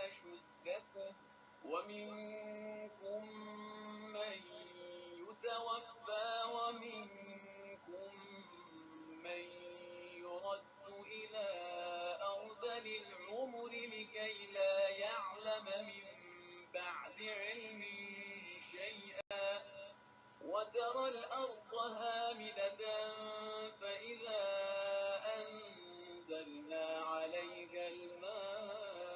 أشدكم ومنكم من يتوفى ومنكم من يرد إلى أرذل العمر لكي لا يعلم من بعد علم شيئا وترى الأرض هامدة فإذا أنزلنا عليها الماء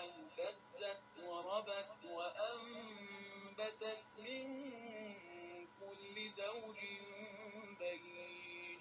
اهتزت وربت وأنبتت من كل زوج بهيج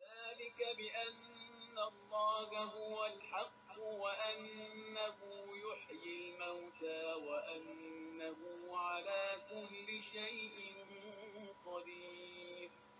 ذلك بأن الله هو الحق وأنه يحيي الموتى وأنه على كل شيء قدير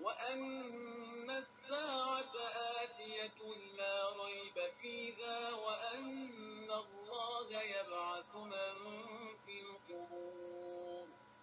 وأن الساعة آتية لا ريب فيها وأن الله يبعث من في القبور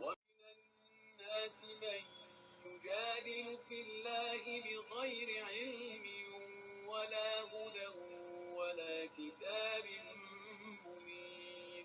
ومن الناس من يجادل في الله بغير علم ولا هدى ولا كتاب منير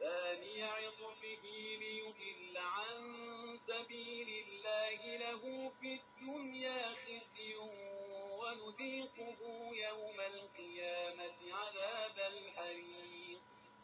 ثاني عطفه ليضل عن سبيل الله له في الدنيا خزي ونذيقه يوم القيامة عذاب الحريق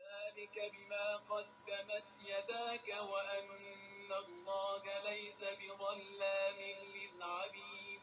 ذلك بما قدمت يداك وأن الله ليس بظلام للعبيد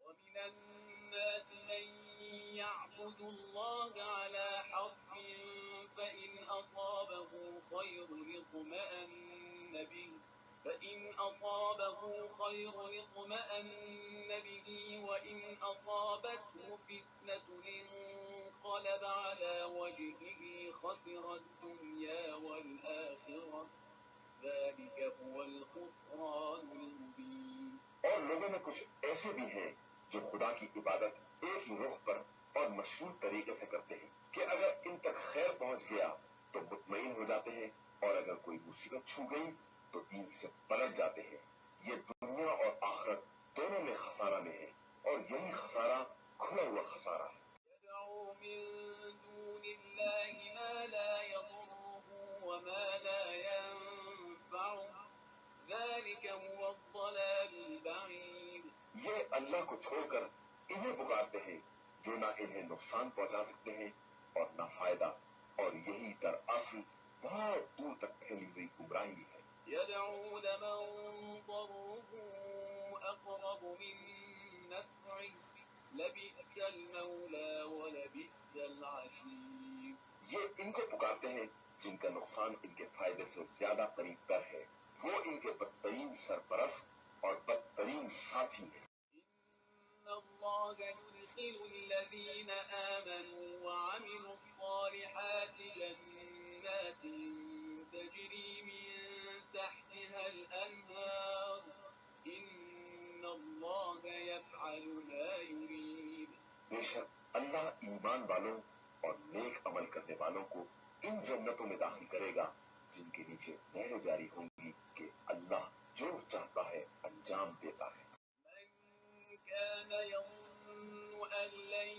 ومن الناس من يعبد الله على حرف فإن أصابه خير اطمأن به وإن أصابته فتنة انقلب على وجهه خسر الدنيا والآخرة ذلك هو الخسران المبين. اور لوگوں میں کچھ ایسے بھی ہیں جو خدا کی عبادت ایک ہی رخ پر اور مشروط طریقے سے کرتے ہیں کہ اگر ان تک خیر پہنچ گیا تو مطمئن ہو جاتے ہیں اور اگر کوئی مصیبت چھو گئی تو دین سے پلٹ جاتے ہیں. یہ دنیا اور آخرت دونوں میں خسارہ میں ہے اور یہی خسارہ کھلا ہوا خسارہ ہے. يدعو من دون الله ما لا يضره وما لا ينفعه ذلك هو الضلال البعيد. یہ اللہ کو چھوڑ کر انہیں پکارتے ہیں جو نہ انہیں نقصان پہنچا سکتے ہیں اور نہ فائدہ، اور یہی دراصل بہت دور تک پھیلی ہوئی گمراہی ہے. يدعو لمن ضره أقرب من نفعه لبئس المولى ولبئس العشير. یہ ان کو پکارتے ہیں جن کا نقصان ان کے فائدے سے زیادہ قریب تر ہے، وہ ان کے بدترین سرپرست اور بدترین ساتھی ہیں. إن الله يدخل الذين آمنوا وعملوا الصالحات جنات تجري من تحتها الأنهار إن الله يفعل ما يريد. بے شک اللہ ایمان والوں اور نیک عمل کرنے والوں کو ان جنتوں میں داخل کرے گا جن کے نیچے نہریں جاری ہوں گی کہ اللہ جو چاہتا ہے انجام دیتا ہے. من كان يظن أن لن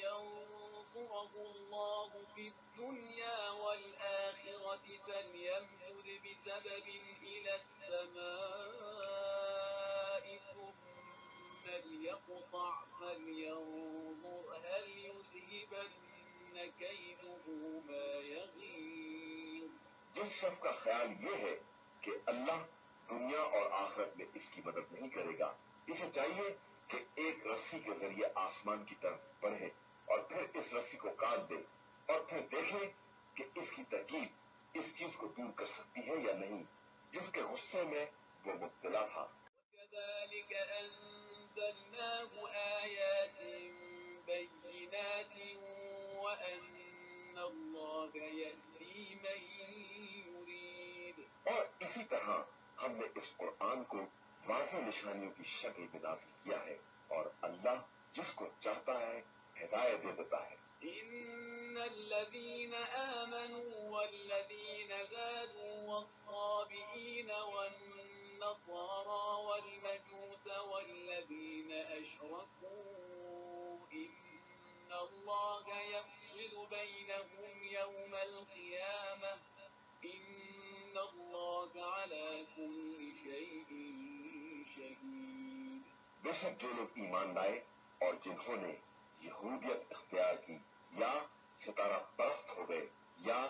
ينصره الله في الدنيا والآخرة فليمدد بسبب إلى السماء ثم ليقطع فلينظر هل يذهبن كيده ما يغيظ. جس شخص کا خیال یہ ہے کہ اللہ دنیا اور آخرت میں اس کی مدد نہیں کرے گا، اسے چاہیے کہ ایک رسی کے ذریعے آسمان کی طرف بڑھے اور پھر اس رسی کو کاٹ دے اور پھر دیکھے کہ اس کی ترکیب اس چیز کو دور کر سکتی ہے یا نہیں جس کے غصے میں وہ مبتلا تھا. وكذلك أنزلناه آيات بينات وأن الله يهدي من يريد. اور اسی طرح ہم نے اس قرآن کو واضح نشانیوں کی شکل میں نازل کیا ہے اور اللہ جس کو چاہتا ہے ہدایت دے دیتا ہے. إن الذين آمنوا والذين هادوا والصابئين والنصارى والمجوس والذين أشركوا إن الله يفصل بينهم يوم القيامة إن الله على كل شيء شهيد. بے شک جو لوگ ایمان لائے اور جنہوں نے یہودیت اختیار کی یا ستارہ پرست ہو گئے یا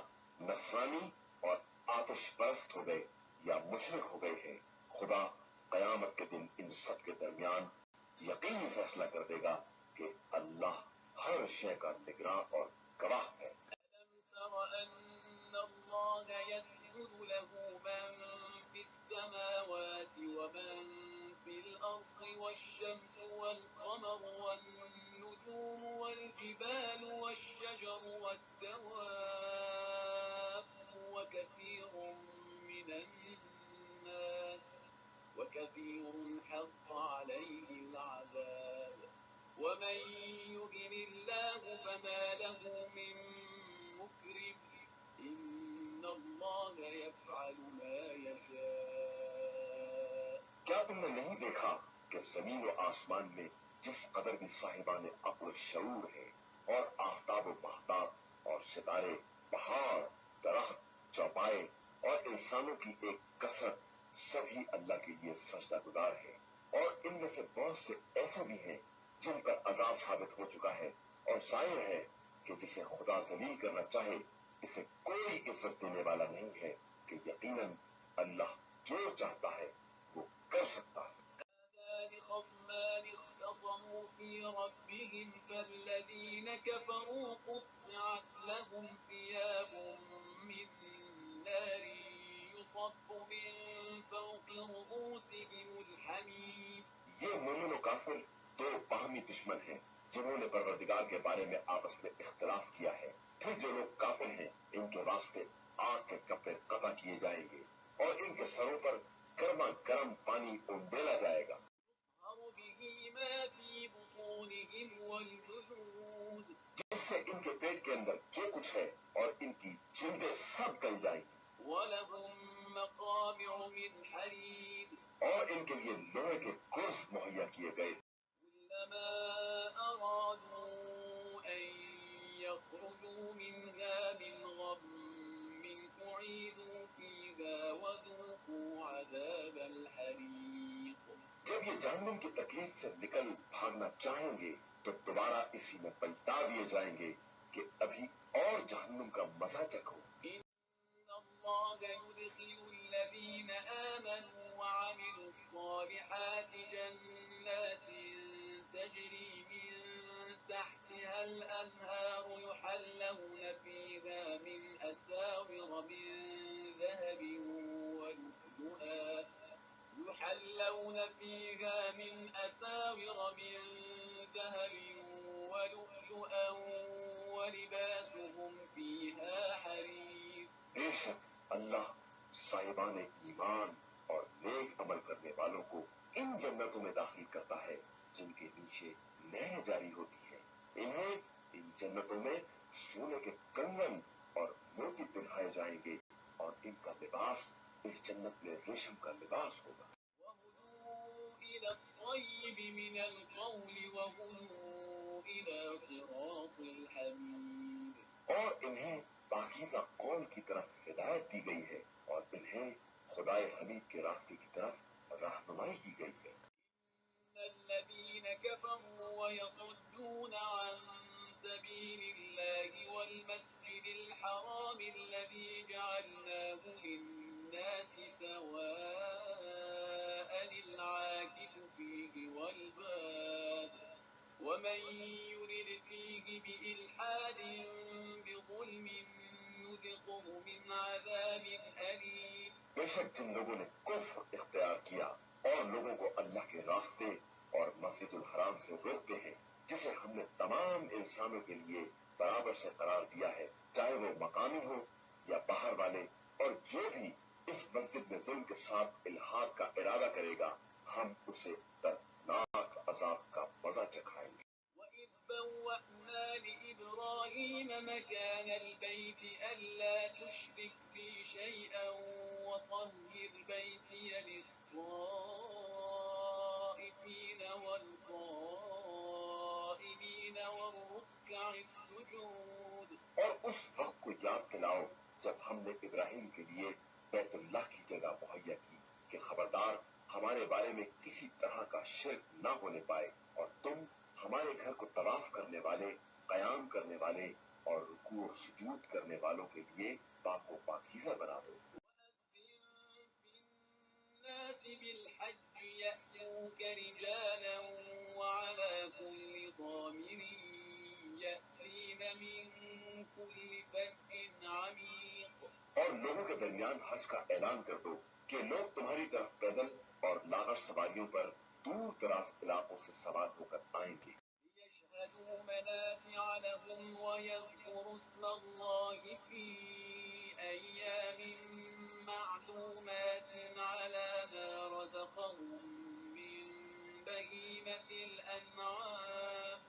نصرانی اور آتش پرست ہو گئے یا مشرک ہو گئے ہیں، خدا قیامت کے دن ان سب کے درمیان یقینی فیصلہ کر دے گا کہ اللہ ہر شے کا نگراں اور گواہ ہے. ألم تر أن الله يسجد له من في السماوات ومن في الأرض والشمس والقمر والنجوم والجبال والشجر والدواب وكثير حق عليه العذاب ومن يهن الله فما له من مكرم إن الله يفعل ما يشاء. کیا تم نے نہیں دیکھا کہ زمین و آسمان میں جس قدر بھی صاحبان عقل و شعور ہے اور آفتاب و مہتاب اور ستارے، پہاڑ، درخت، چوپائے اور انسانوں کی ایک کثرت سبھی اللہ کے لیے سجدہ گزار ہے، اور ان میں سے بہت سے ایسے بھی ہیں جن پر عذاب ثابت ہو چکا ہے، اور ظاہر ہے کہ جسے خدا ذلیل کرنا چاہے اسے کوئی عزت دینے والا نہیں ہے کہ یقیناً اللہ جو چاہتا ہے وہ کر سکتا ہے۔ خصمان اختصموا في ربهم فالذين كفروا قطعت لهم ثياب من نار يصب من فوق رؤوسهم الحميم۔ یہ مومن و کافر دو باہمی دشمن ہیں جنہوں نے پروردگار کے بارے میں آپس میں اختلاف کیا ہے۔ پھر جو لوگ کافر ہیں ان کے واسطے آگ کے کپڑے قطع کیے جائیں گے اور ان کے سروں پر گرما گرم پانی اونڈیلا جائے گا۔ به ما في بطونهم والجلود، جس سے ان کے پیٹ کے اندر جو کچھ ہے اور ان کی جلدیں سب گل جائیں گی۔ ولهم مقامع من حديد، اور ان کے لیے لوہے کے گوشت مہیا کیے گئے۔ كلما أرادوا أن يخرجوا منها من غم أعيدوا فيها وذوقوا عذاب الحريق۔ جب یہ جہنم کی تکلیف سے نکل بھاگنا چاہیں گے تو دوبارہ اسی میں پلٹا دیے جائیں گے کہ ابھی اور جہنم کا مزہ چکھو۔ إن الله يدخل الذين آمنوا وعملوا الصالحات جنات تجري من تحتها الأنهار يحلون فيها من أساور من ذهب ولؤلؤا يحلون فيها من أساور من ذهب ولؤلؤا ولباسهم فيها حرير۔ بے شک اللہ صاحبان ایمان اور نیک عمل کرنے والوں کو ان جنتوں میں داخل کرتا ہے جن کے نیچے نہریں جاری ہوتی ہیں۔ انہیں ان جنتوں میں سونے کے کنگن اور موتی پہنائے جائیں گے اور ان کا لباس اس جنت میں ریشم کا لباس ہوگا۔ وهدوا إلى الطيب من القول وهدوا إلى صراط الحميد۔ اور انہیں پاکیزہ قول کی طرف ہدایت دی گئی ہے اور انہیں خدائے حمید کے راستے کی طرف رہنمائی کی گئی ہے۔ إن الذين كفروا ويصدون عن سبيل الله والمسجد الحرام الذي جعلناه للناس سواء العاكف فيه والباد ومن يرد فيه بإلحاد بظلم نذقه من عذاب أليم۔ بے شک جن لوگوں نے کفر اختیار کیا اور لوگوں کو اللہ کے راستے اور مسجد الحرام سے روکتے ہیں جسے ہم نے تمام انسانوں کے لیے برابر سے قرار دیا ہے، چاہے وہ مقامی ہو یا باہر والے، اور جو بھی اس مسجد میں ظلم کے ساتھ الحاق کا ارادہ کرے گا ہم اسے دردناک عذاب کا مزہ چکھائیں گے۔ وَإِذْ بَوَّأْنَا لِإِبْرَاهِيمَ مَكَانَ الْبَيْتِ أَلَّا تُشْرِكْ بِي شَيْئًا وَطَهِّرْ بَيْتِيَ لِلطَّائِفِينَ وَالْقَائِمِينَ وَالرُّكَّعِ السُّجُودِ۔ اور اس وقت کو یاد دلاؤ جب ہم نے ابراہیم کے لیے بیت اللہ کی جگہ مہیا کی کہ خبردار ہمارے بارے میں کسی طرح کا شرک نہ ہونے پائے، اور تم ہمارے گھر کو طواف کرنے والے، قیام کرنے والے اور رکوع و سجود کرنے والوں کے لیے پاک و پاکیزہ بنا دو۔ وَأَذِّن فِي النَّاسِ بِالْحَجِّ يَأْتُوكَ رِجَالًا وَعَلَى كُلِّ ضَامِرٍ يَأْتِينَ مِن كُلِّ فَجٍّ عَمِيقٍ۔ اور لوگوں کے درمیان حج کا اعلان کر دو کہ لوگ تمہاری طرف پیدل اور لاغر سواریوں پر دور دراز علاقوں سے سوار ہو کر آئیں گے۔ لِيَشْهَدُوا مَنَافِعَ لَهُمْ وَيَذْكُرُوا اسْمَ اللَّهِ فِي أَيَّامٍ مَّعْلُومَاتٍ عَلَىٰ مَا رَزَقَهُم مِّن بَهِيمَةِ الْأَنْعَامِ ۖ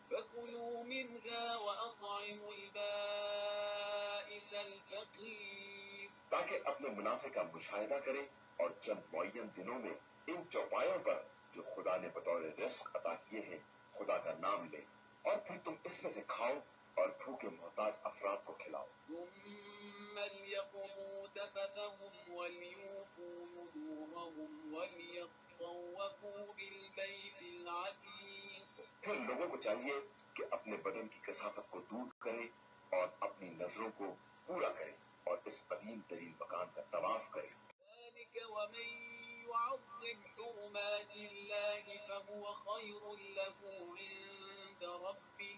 فَكُلُوا مِنْهَا وَأَطْعِمُوا الْبَائِسَ الْفَقِيرَ۔ تاکہ اپنے منافع کا مشاہدہ کریں اور چند معین دنوں میں ان چوپایوں پر جو خدا نے بطور رزق عطا کیے ہیں خدا کا نام لیں، اور پھر تم اس میں سے کھاؤ اور بھوکے محتاج افراد کو کھلاؤ۔ ثم ليقضوا تفثهم وليوفوا نذورهم وليطوفوا بالبيت العتيق۔ پھر لوگوں کو چاہیے کہ اپنے بدن کی کثافت کو دور کریں اور اپنی نظروں کو پورا کریں اور اس قدیم ترین مکان کا طواف کریں۔ ذلك ومن يعظم حرمات الله فهو خير له عند ربه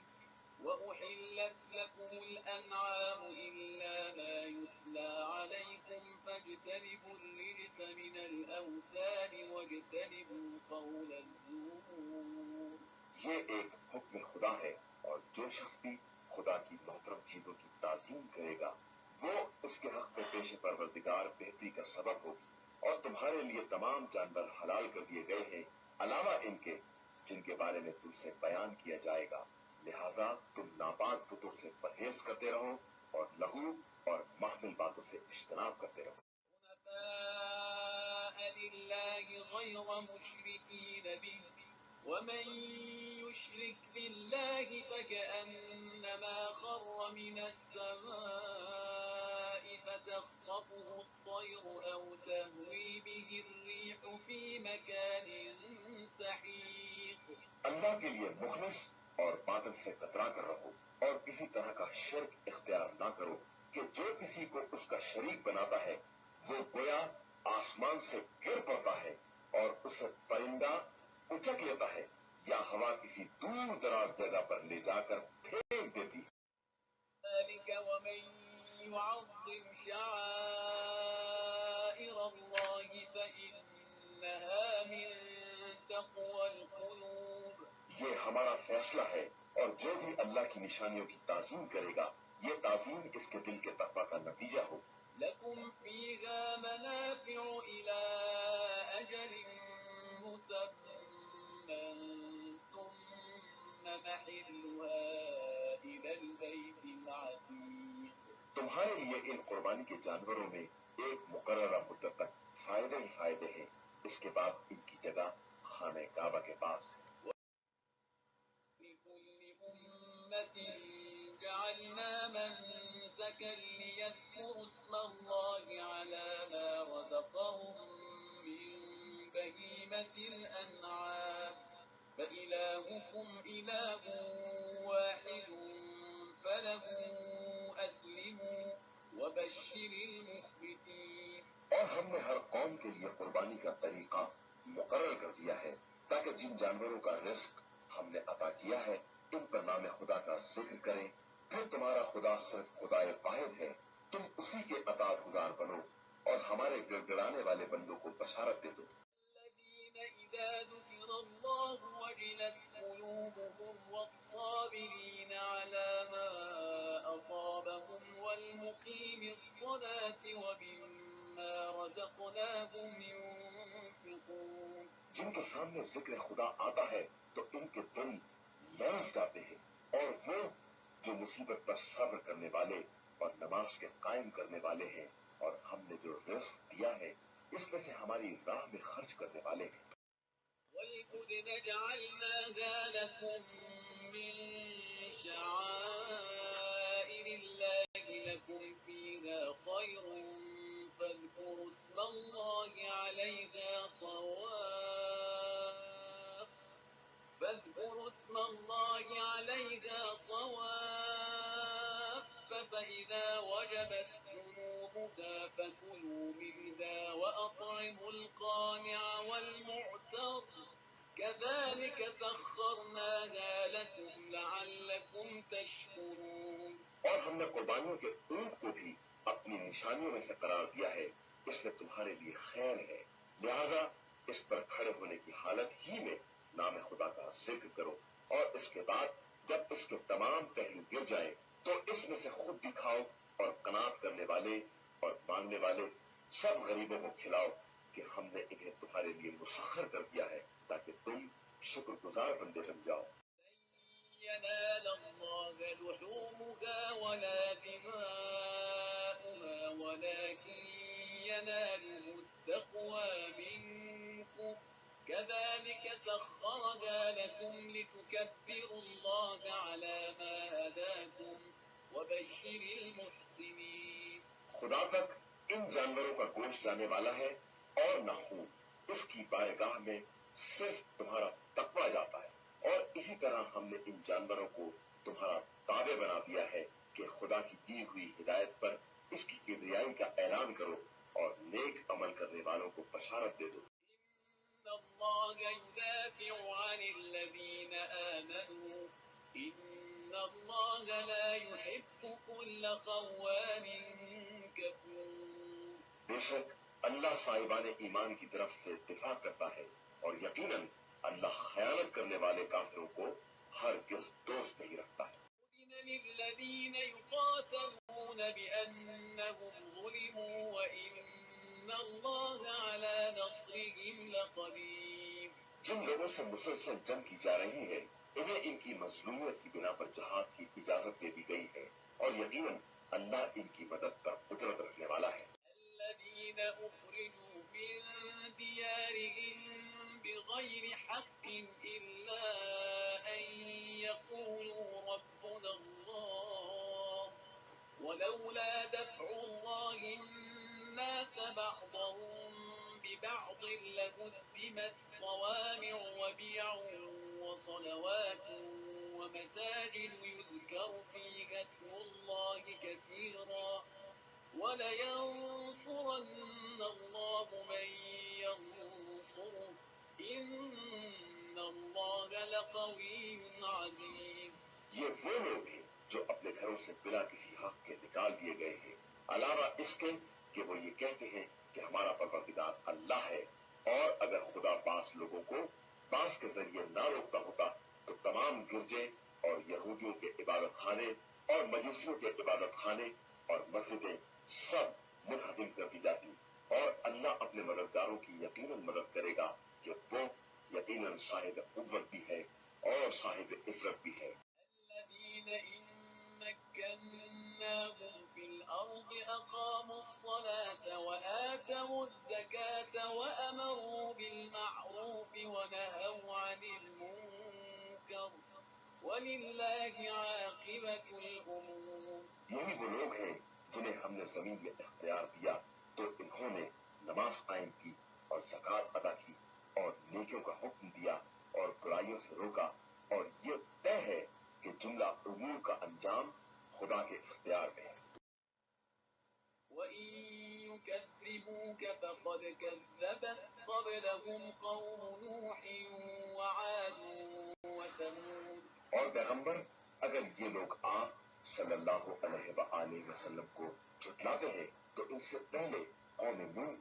وأحلت لكم الأنعام إلا ما يتلى عليكم فاجتنبوا الرجس من الأوثان واجتنبوا قول الزور. یہ ایک حکم خدا ہے اور جو شخص بھی خدا کی محترم چیزوں کی تعظیم کرے گا وہ اس کے حق میں پیش پروردگار بہتری کا سبب ہوگی. اور تمہارے لیے تمام جانور حلال کر دیے گئے ہیں علاوہ ان کے جن کے بارے میں تم سے بیان کیا جائے گا. لہذا تم ناپاک بتوں سے پرہیز کرتے رہو اور لغو اور محمل باتوں سے اجتناب کرتے رہو. لله غير مشركين به ومن يشرك بالله فكأنما خر من السماء فتخطفه الطير أو تهوي به الريح في مكان سحيق. اللہ کے لیے مخلص اور باطل سے کترا کر رہو اور کسی طرح کا شرک اختیار نہ کرو کہ جو کسی کو اس کا شریک بناتا ہے وہ گویا آسمان سے گر پڑتا ہے اور اسے پرندہ اچک لیتا ہے یا ہوا کسی دور دراز جگہ پر لے جا کر پھینک دیتی ہے. ذلك ومن يعظم شعائر الله فإنها من تقوى القلوب. یہ ہمارا فیصلہ ہے اور جو بھی اللہ کی نشانیوں کی تعظیم کرے گا یہ تعظیم اس کے دل کے تقوی کا نتیجہ ہو. لكم فيها منافع إلى أجل مسمى ثم محلها إلى البيت العتيق. تمہارے لیے ان قربانی کے جانوروں میں ایک مقررہ مدت تک فائدے ہی فائدے ہیں. اس کے بعد ان کی جگہ خانہ کعبہ کے پاس ہے. لكل أمة جعلنا منسكا ليذكروا اسم الله على ما رزقهم من بهيمة الأنعام فإلهكم إله واحد فله أسلموا وبشر المخبتين. اور ہم نے ہر قوم کے لیے قربانی کا طریقہ مقرر کر دیا ہے تاکہ جن جانوروں کا رزق ہم نے عطا کیا ہے ان پر نام خدا کا ذکر کریں. پھر تمہارا خدا صرف خدا واحد ہے تم اسی کے اطاعت گزار بنو اور ہمارے گڑگڑانے والے بندوں کو بشارت دے دو. الذين إذا ذكر الله وجلت قلوبهم والصابرين على ما أصابهم والمقيم الصلاة ومما رزقناهم ينفقون. جن کے سامنے ذکر خدا آتا ہے تو ان کے دل لرز جاتے ہیں اور وہ جو مصیبت پر صبر کرنے والے اور نماز کے قائم کرنے والے ہیں اور ہم نے جو رزق دیا ہے اس میں سے ہماری راہ میں خرچ کرنے والے ہیں. والبدن جعلناها لكم من شعائر الله لكم فيها خير فاذكروا اسم الله عليها صواف فإذا وجبت جنوبها فكلوا منها وأطعموا القانع والمعتر كذلك سخرناها لكم لعلكم تشكرون. اور ہم نے قربانیوں کے اونٹ کو بھی اپنی نشانیوں میں سے قرار دیا ہے اس میں تمہارے لیے خیر ہے لہذا اس پر کھڑے ہونے کی حالت ہی میں نام خدا کا ذکر کرو اور اس کے بعد جب اس کے تمام پہلو گر جائیں تو اس میں سے خود بھی کھاؤ اور قناعت کرنے والے اور مانگنے والے سب غریبوں کو کھلاؤ کہ ہم نے انہیں تمہارے لیے مسخر کر دیا ہے تاکہ تم شکر گزار بندے بن جاؤ. ينال الله لحومها ولا دماؤها ولكن يناله التقوى منكم كذلك سخرها لكم لتكبروا الله على ما هداكم وبشر المحسنين. خدا تک ان جانوروں کا گوشت جانے والا ہے اور نہ خون. اس کی بارگاہ میں صرف تمہارا تقوی جاتا ہے اور اسی طرح ہم نے ان جانوروں کو تمہارا تابع بنا دیا ہے کہ خدا کی دی ہوئی ہدایت پر اس کی کبریائی کا اعلان کرو اور نیک عمل کرنے والوں کو بشارت دے دو. الله يدافع عن الذين آمنوا إن الله لا يحب كل خوان كفور. بے شک اللہ صاحبان ایمان کی طرف سے دفاع کرتا ہے اور یقیناً اللہ خیانت کرنے والے کافروں کو ہرگز دوست نہیں رکھتا ہے. للذين يقاتلون بأنهم ظلموا وإن الله على نصرهم لقدير. جن لوگوں سے مسلسل جنگ کی جا رہی ہے انہیں ان کی مظلومیت کی بنا پر جہاد کی اجازت دے دی گئی ہے اور یقیناً اللہ ان کی مدد پر قدرت رکھنے والا ہے. الذين أخرجوا من ديارهم بغير حق إلا أن يقولوا ربنا الله ولولا دفع الله الناس بعضهم ببعض لهدمت صوامع وبيع وصلوات ومساجد يذكر فيها اسم الله كثيرا ولينصرن الله من ينصره إن الله لقوي عزيز. یہ وہ لوگ ہیں جو اپنے گھروں سے بلا کسی حق کے نکال دیے گئے ہیں علاوہ اس کے کہ وہ یہ کہتے ہیں کہ ہمارا پروردگار اللہ ہے اور اگر خدا باس لوگوں کو باس کے ذریعے نہ روکتا ہوتا تو تمام گرجے اور یہودیوں کے عبادت خانے اور مجوسیوں کے عبادت خانے اور مسجدیں سب منہدم کر دی جاتی اور اللہ اپنے مددگاروں کی یقیناً مدد کرے گا کہ وہ یقیناً صاحب قدرت بھی ہے اور صاحب عزت بھی ہے. الذين إن مكناهم في الأرض أقاموا الصلاة وآتوا الزكاة وأمروا بالمعروف ونهوا عن المنكر ولله عاقبة الأمور. یہی وہ لوگ ہیں جنہیں ہم نے زمین میں اختیار دیا تو انہوں نے نماز قائم کی اور زکات ادا کی اور نیکیوں کا حکم دیا اور برائیوں سے روکا اور یہ طے ہے کہ جملہ امور کا انجام خدا کے اختیار میں ہے. وَإِن يُكَذِّبُوكَ فَقَدْ كَذَّبَتْ قَبْلَهُمْ قَوْمُ نُوحٍ وَعَادٌ وَثَمُودُ. اور پیغمبر اگر یہ لوگ آپ صلی اللہ علیہ وآلہ وسلم کو جھٹلاتے ہیں تو ان سے پہلے قوم نوح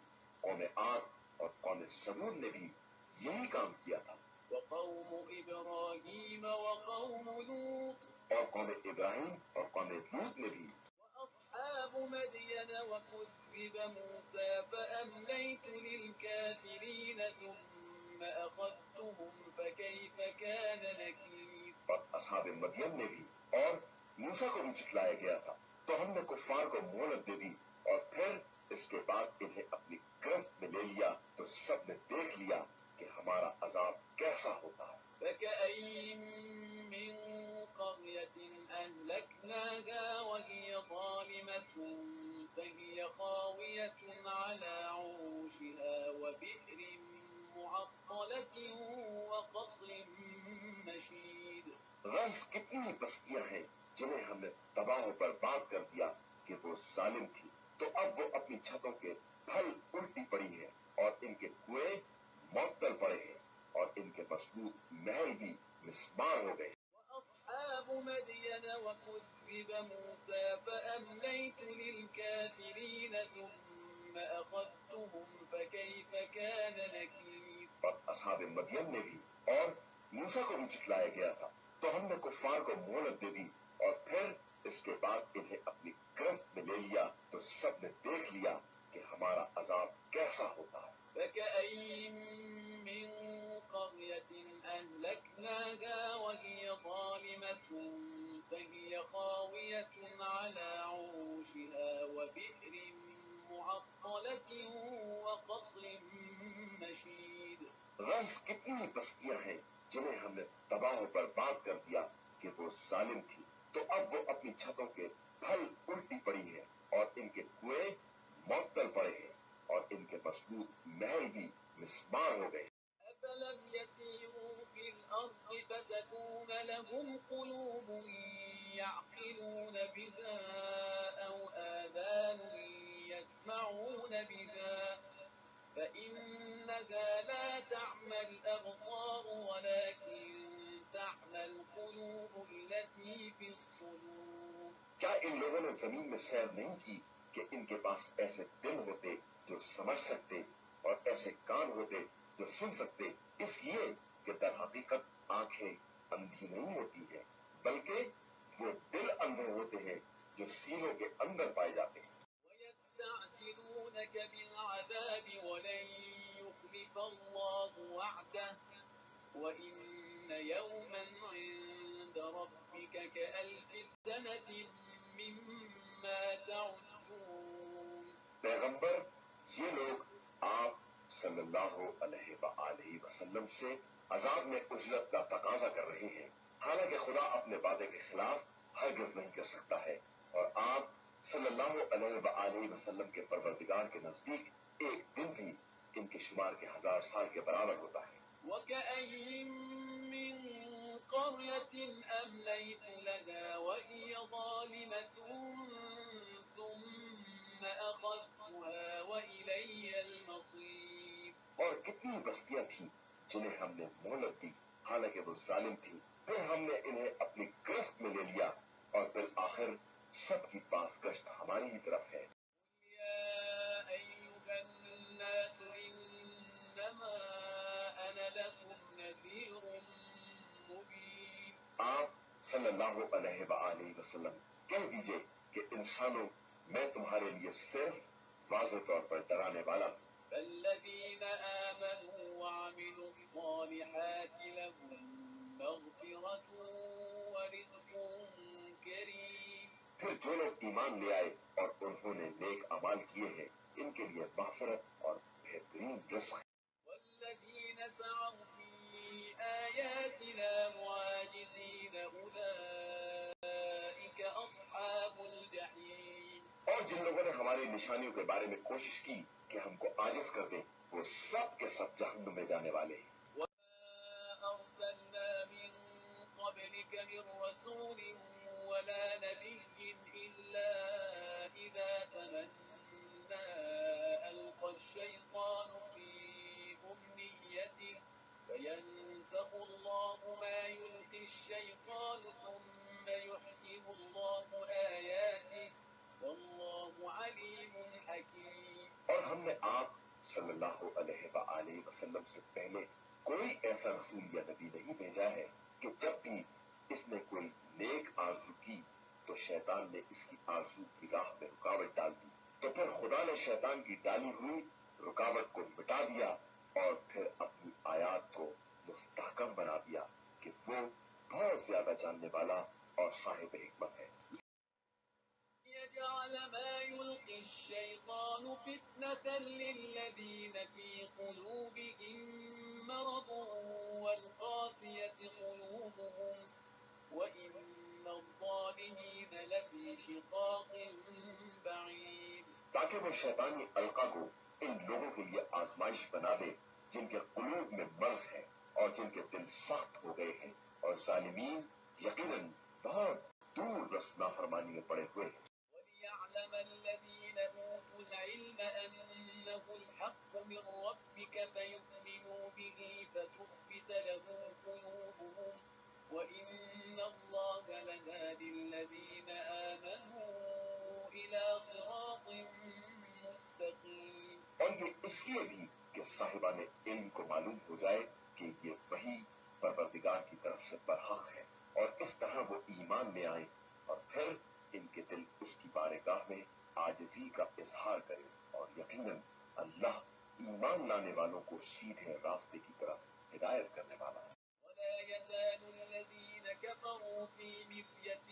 قوم عاد اور قوم ثمود نے بھی یہی کام کیا تھا. وقوم إبراهيم وقوم لوط اور قوم ابراہیم اور قوم لوط نے بھی. وأصحاب مدين وكذب موسى فأمليت للكافرين ثم أخذتهم فكيف كان نكير. اور اصحاب مدین نے بھی اور موسیٰ کو بھی جھٹلایا گیا تھا تو ہم نے کفار کو مہلت دے دی اور پھر اس کے بعد انہیں اپنی گرفت میں لے لیا تو سب نے دیکھ لیا کہ ہمارا عذاب کیسا ہوتا ہے. فكأين من قرية أهلكناها وهي ظالمة فهي خاوية على عروشها وبئر معطلة وقصر مشيد. غرض کتنی بستیاں ہیں جنہیں ہم نے تباہ و برباد کر دیا کہ وہ ظالم تھی تو اب وہ اپنی چھتوں کے پھل الٹی پڑی ہیں اور ان کے کنویں معطل پڑے ہیں اور ان کے مضبوط محل بھی مسمار ہو گئے. وأصحاب مدين وكذب موسى فأمليت للكافرين ثم أخذتهم فكيف كان نكير. اور اصحاب مدین نے بھی اور موسیٰ کو بھی جھٹلایا گیا تھا تو ہم نے کفار کو مہلت دے دی اور پھر اس کے بعد انہیں اپنی گرفت میں لے لیا تو سب نے دیکھ لیا کہ ہمارا عذاب کیسا ہوتا ہے. فكأين من قرية أهلكناها وهي ظالمة فهي خاوية على عروشها وبئر معطلة وقصر مشيد. غرض کتنی بستیاں ہیں جنہیں ہم نے تباہ و برباد کر دیا کہ وہ ظالم تھی تو اب وہ اپنی چھتوں کے پھل الٹی پڑی ہیں اور ان کے کنویں معطل پڑے ہیں اور ان کے مضبوط محل بھی مسمار ہو گئے. أفلم يسيروا في الأرض فتكون لهم قلوب يعقلون بها أو آذان يسمعون بها فإنها لا تعمى تعمى الأبصار ولكن تعمى القلوب التي في الصدور. کیا ان لوگوں نے زمین میں سیر نہیں کی کہ ان کے پاس ایسے دل ہوتے جو سمجھ سکتے اور ایسے کان ہوتے جو سن سکتے، اس لیے کہ در حقیقت آنکھیں اندھی نہیں ہوتی ہیں بلکہ وہ دل اندھے ہوتے ہیں جو سینوں کے اندر پائے جاتے ہیں۔ ويستعجلونك بالعذاب ولن يخلف الله وعده وإن يوما عند ربك كألف سنة مما تعدون۔ پیغمبر، یہ لوگ آپ صلی اللہ علیہ وآلہ وسلم سے عذاب میں اجرت کا تقاضا کر رہے ہیں، حالانکہ خدا اپنے وعدے کے خلاف ہرگز نہیں کر سکتا ہے، اور آپ صلی اللہ علیہ وآلہ وسلم کے پروردگار کے نزدیک ایک دن بھی ان کے شمار کے 1000 سال کے برابر ہوتا ہے۔ وكأين من قرية أمليت لها وهي ظالمة ثم أخذتها وإلي المصير۔ اور کتنی بستیاں تھیں جنہیں ہم نے مہلت دی حالانکہ وہ ظالم تھی، پھر ہم نے انہیں اپنی گرفت میں لے لیا اور بالآخر سب کی پاس گشت ہماری ہی طرف ہے۔ يا أيها الناس إنما أنا لكم نذير مبين۔ آپ صلی اللہ علیہ وآلہ وسلم کہہ دیجئے کہ انسانوں، میں تمہارے لیے صرف واضح طور پر ڈرانے والا ہوں۔ فالذين آمنوا وعملوا الصالحات لهم مغفرة ورزق كريم۔ پھر جو لوگ ایمان لے آئے اور انہوں نے نیک اعمال کیے ہیں، ان کے لیے مغفرت اور بہترین رزق ہے۔ والذين سعوا في آياتنا معاجزين أولئك أصحاب الجحيم۔ اور جن لوگوں نے ہماری نشانیوں کے بارے میں کوشش کی کہ ہم کو عاجز کر دیں، وہ سب کے سب جہنم میں جانے والے ہیں۔ وما أرسلنا من قبلك من رسول ولا نبي إلا إذا تمنى ألقى الشيطان في أمنيته فينسخ الله ما يلقي الشيطان ثم يحكم الله آياته والله عليم حكيم۔ اور ہم نے آپ صلی اللہ علیہ وآلہ وسلم سے پہلے کوئی ایسا رسول یا نبی نہیں بھیجا ہے کہ جب بھی اس نے کوئی نیک آرزو کی تو شیطان نے اس کی آرزو کی راہ میں رکاوٹ ڈال دی، تو پھر خدا نے شیطان کی ڈالی ہوئی رکاوٹ کو مٹا دیا اور پھر اپنی آیات کو مستحکم بنا دیا کہ وہ بہت زیادہ جاننے والا اور صاحب حکمت ہے۔ يجعل ما يلقي الشيطان فتنة للذين في قلوبهم مرض والقاسية قلوبهم وإن الظالمين لفي شقاق بعيد۔ تاکہ وہ شیطانی القا کو ان لوگوں کے لیے آزمائش بنا دے جن کے قلوب میں مرض ہے اور جن کے دل سخت ہو گئے ہیں، اور ظالمین یقیناً بہت دور رس نافرمانی میں پڑے ہوئے ہیں۔ وليعلم الذين أوتوا العلم أنه الحق من ربك فيؤمنوا به فتخبت له قلوبهم وإن الله لهادي الذين آمنوا إلى صراط مستقيم۔ اور یہ اس لیے بھی کہ صاحبان علم کو معلوم ہو جائے کہ یہ وحی پروردگار کی طرف سے برحق ہے، اور اس طرح وہ ایمان میں آئیں اور پھر ان کے دل اس کی بارگاہ میں عاجزی کا اظہار کریں، اور یقیناً اللہ ایمان لانے والوں کو سیدھے راستے کی طرف ہدایت کرنے والا ہے۔ ولا يزال الذين كفروا في مرية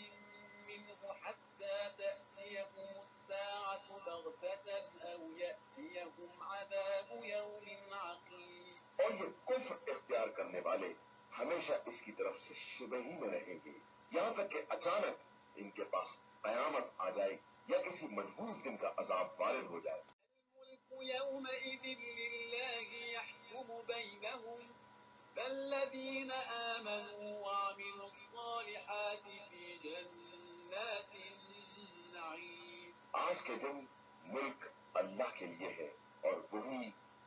منه حتى تأتيهم الساعة بغتة أو يأتيهم عذاب يوم عقيم۔ اور یہ کفر اختیار کرنے والے ہمیشہ اس کی طرف سے شبہ ہی میں رہیں گے، یہاں تک کہ اچانک ان کے پاس قیامت آ جائے یا کسی منحوس دن کا عذاب وارد ہو جائے۔ الملك يومئذ لله يحكم بينهم فالذين آمنوا وعملوا الصالحات في جنات النعيم۔ آج کے دن ملک اللہ کے لیے ہے اور وہی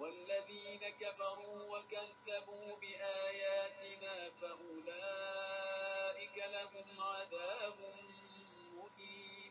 والذين كفروا وكذبوا بآياتنا فأولئك لهم عذاب مهين।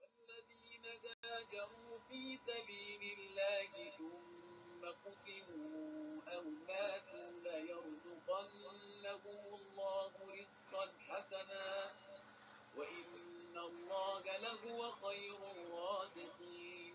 والذين هاجروا في سبيل الله ثم قتلوا أو ماتوا ليرزقنهم الله رزقا حسنا وإن الله لهو خير الرازقين۔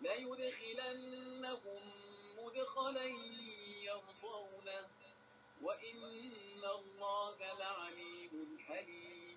ليدخلنهم مدخلا يرضونه وإن الله لعليم حليم۔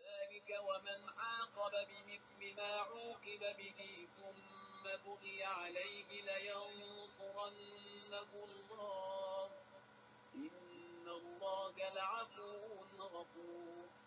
ذلك ومن عاقب بمثل ما عوقب به ثم بغي عليه لينصرنه الله إن الله لعفو غفور۔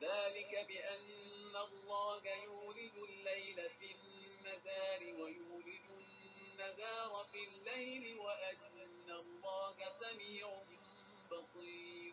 ذلك بأن الله يولج الليل في النهار ويولج النهار في الليل وأن الله سميع بصير۔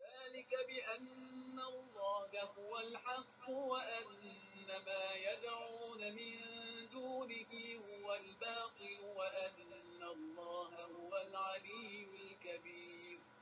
ذلك بأن الله هو الحق وأن ما يدعون من دونه هو الباطل وأن الله هو العلي الكبير۔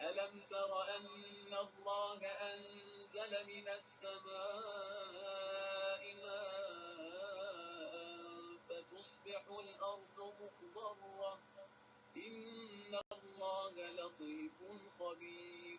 ألم تر أن الله أنزل من السماء ماء فتصبح الأرض مخضرة إن الله لطيف خبير۔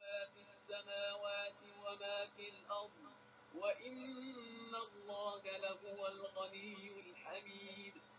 ما في السماوات وما في الأرض وإن الله لهو الغني الحميد۔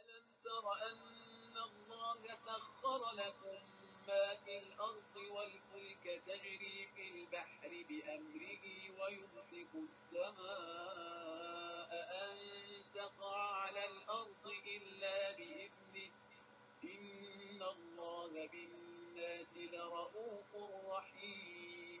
ألم تر أن الله سخر لكم ما في الأرض والفلك تجري في البحر بأمره ويمسك السماء أن تقع على الأرض إلا بإذنه إن الله بالناس لرؤوف رحيم۔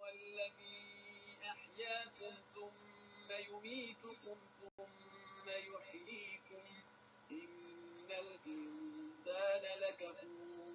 وهو الذي أحياكم ثم يميتكم ثم يحييكم إن الإنسان لكفور۔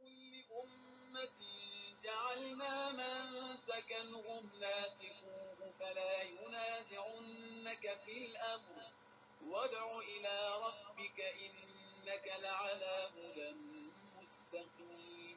لكل أمة جعلنا منسكا هم ناسكوه فلا ينازعنك في الأمر وادع إلى ربك إنك لعلى هدى مستقيم۔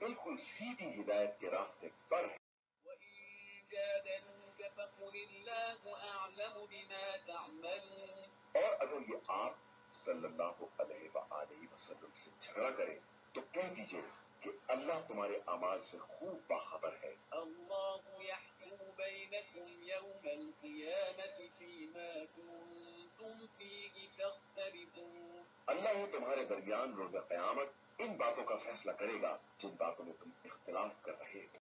بالکل سیدھی ہدایت کے راستے پر ہے۔ وَإِن جَادَلُوكَ فَقُلِ اللَّهُ أَعْلَمُ بِمَا تَعْمَلُونَ اور اگر یہ آپ صلی اللہ علیہ وآلہ وسلم سے جھگڑا کریں تو کہہ دیجئے کہ اللہ تمہارے اعمال سے خوب باخبر ہے۔ اللہ يحكم بينكم يوم القيامة فيما كنتم فيه تختلفون اللہ ہی تمہارے درمیان روز قیامت ان باتوں کا فیصلہ کرے گا جن باتوں میں تم اختلاف کر رہے ہو۔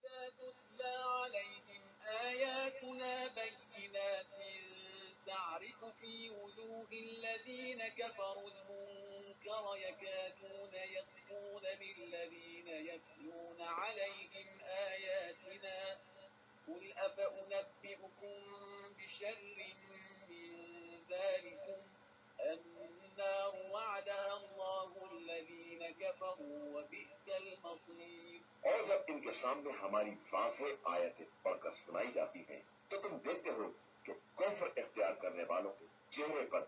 وإذا تتلى عليهم آياتنا بينات تعرف في وجوه الذين كفروا المنكر يكادون يسقون بالذين يتلون عليهم آياتنا قل أفأنبئكم بشر من ذلكم النار وعدها الله الذين كفروا وبئس المصير اور جب ان کے سامنے ہماری واضح آیتیں پڑھ کر سنائی جاتی ہیں تو تم دیکھتے ہو کہ کفر اختیار کرنے والوں کے چہرے پر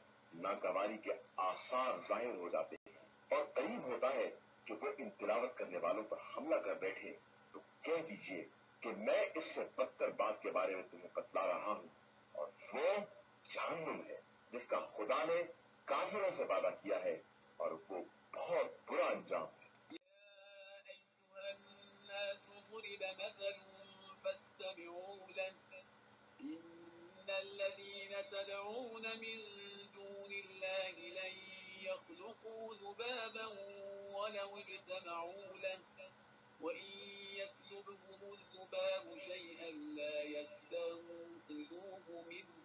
ناگواری کے آثار ظاہر ہو جاتے ہیں اور قریب ہوتا ہے کہ وہ ان تلاوت کرنے والوں پر حملہ کر بیٹھے تو کہہ دیجئے کہ میں اس سے بدتر بات کے بارے میں تمہیں بتلا رہا ہوں اور وہ جہنم ہے جس کا خدا نے کافروں سے وعدہ کیا ہے اور وہ بہت برا انجام ہے۔ الناس ضرب مثل فاستمعوا له إن الذين تدعون من دون الله لن يخلقوا ذبابا ولو اجتمعوا له وإن يسلبهم الذباب شيئا لا يستنقذوه منه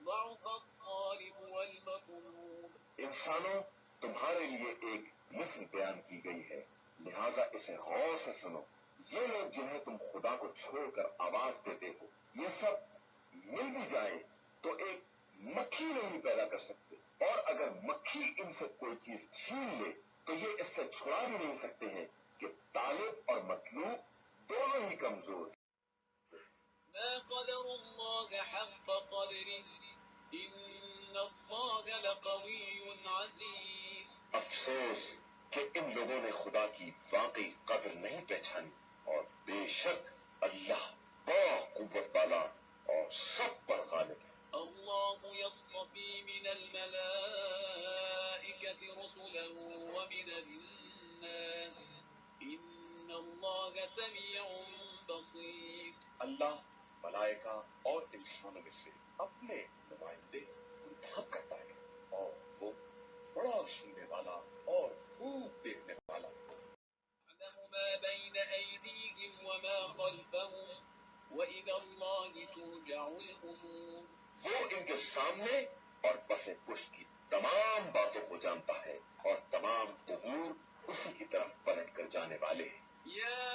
ضعف الطالب والمطلوب انسانوں تمہارے لیے ایک مثل بیان کی گئی ہے لہذا اسے غور سے سنو۔ یہ لوگ جنہیں تم خدا کو چھوڑ کر آواز دیتے ہو یہ سب مل بھی جائیں تو ایک مکھی نہیں پیدا کر سکتے اور اگر مکھی ان سے کوئی چیز چھین لے تو یہ اس سے چھڑا بھی نہیں سکتے ہیں کہ طالب اور مطلوب دونوں ہی کمزور ہیں۔ ما قدر الله حق قدره إن الله لقوي عزيز افسوس کہ ان لوگوں نے خدا کی واقعی قدر نہیں پہچانی اور بے شک اللہ بڑا قوت والا اور سب پر غالب ہے۔ الله يصطفي من الملائكة رسلا ومن الناس إن الله سميع بصير اللہ ملائکہ اور انسانوں میں سے اپنے نمائندے منتخب کرتا ہے اور وہ بڑا سننے والا اور خوب دیکھنے والا ہے۔ يعلم ما بين أيديهم وما خلفهم وإلى الله ترجع الأمور وہ ان کے سامنے اور پس پشت کی تمام باتوں کو جانتا ہے اور تمام امور اسی کی طرف پلٹ کر جانے والے ہیں۔ يا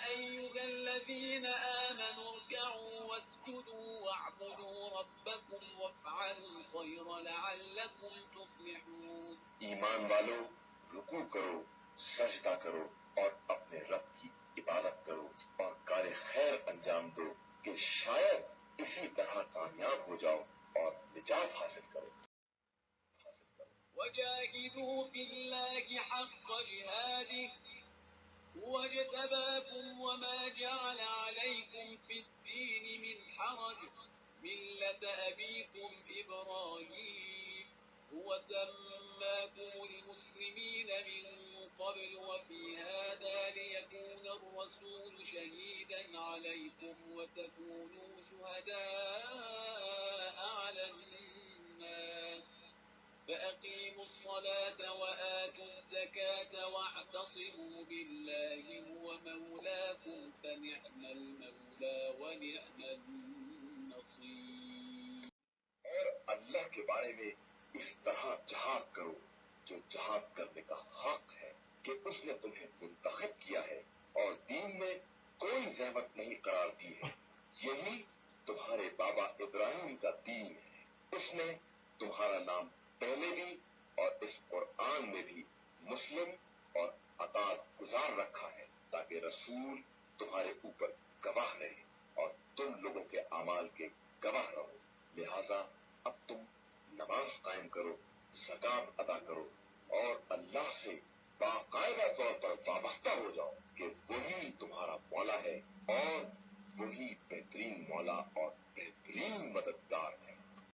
أيها الذين آمنوا اركعوا واسجدوا واعبدوا ربكم وافعلوا الخير لعلكم تفلحون ایمان والو رکوع کرو سجدہ کرو اور اپنے رب کی عبادت کرو اور کار خیر انجام دو کہ شاید اسی طرح کامیاب ہو جاؤ اور نجات حاصل کرو۔ وجاهدوا في الله حق جهاده هو اجتباكم وما جعل عليكم في الدين من حرج ملة أبيكم إبراهيم هو سماكم المسلمين من قبل وفي هذا ليكون الرسول شهيدا عليكم وتكونوا شهداء على الناس فأقيموا الصلاة وآتوا الزكاة واعتصموا بالله هو مولاكم فنعم المولى ونعم النصير. اور اللہ کے بارے میں اس طرح جہاد کرو جو جہاد کرنے کا حق ہے کہ اس نے تمہیں منتخب کیا ہے اور دین میں کوئی زحمت نہیں قرار دی ہے. یہی تمہارے بابا ابراہیم کا دین ہے. اس نے تمہارا نام پہلے بھی اور اس قرآن میں بھی مسلم اور اطاعت گزار رکھا ہے تاکہ رسول تمہارے اوپر گواہ رہے اور تم لوگوں کے اعمال کے گواہ رہو. لہذا اب تم نماز قائم کرو، زکات ادا کرو اور اللہ سے باقاعدہ طور پر وابستہ ہو جاؤ کہ وہی تمہارا مولا ہے اور وہی بہترین مولا اور بہترین مدد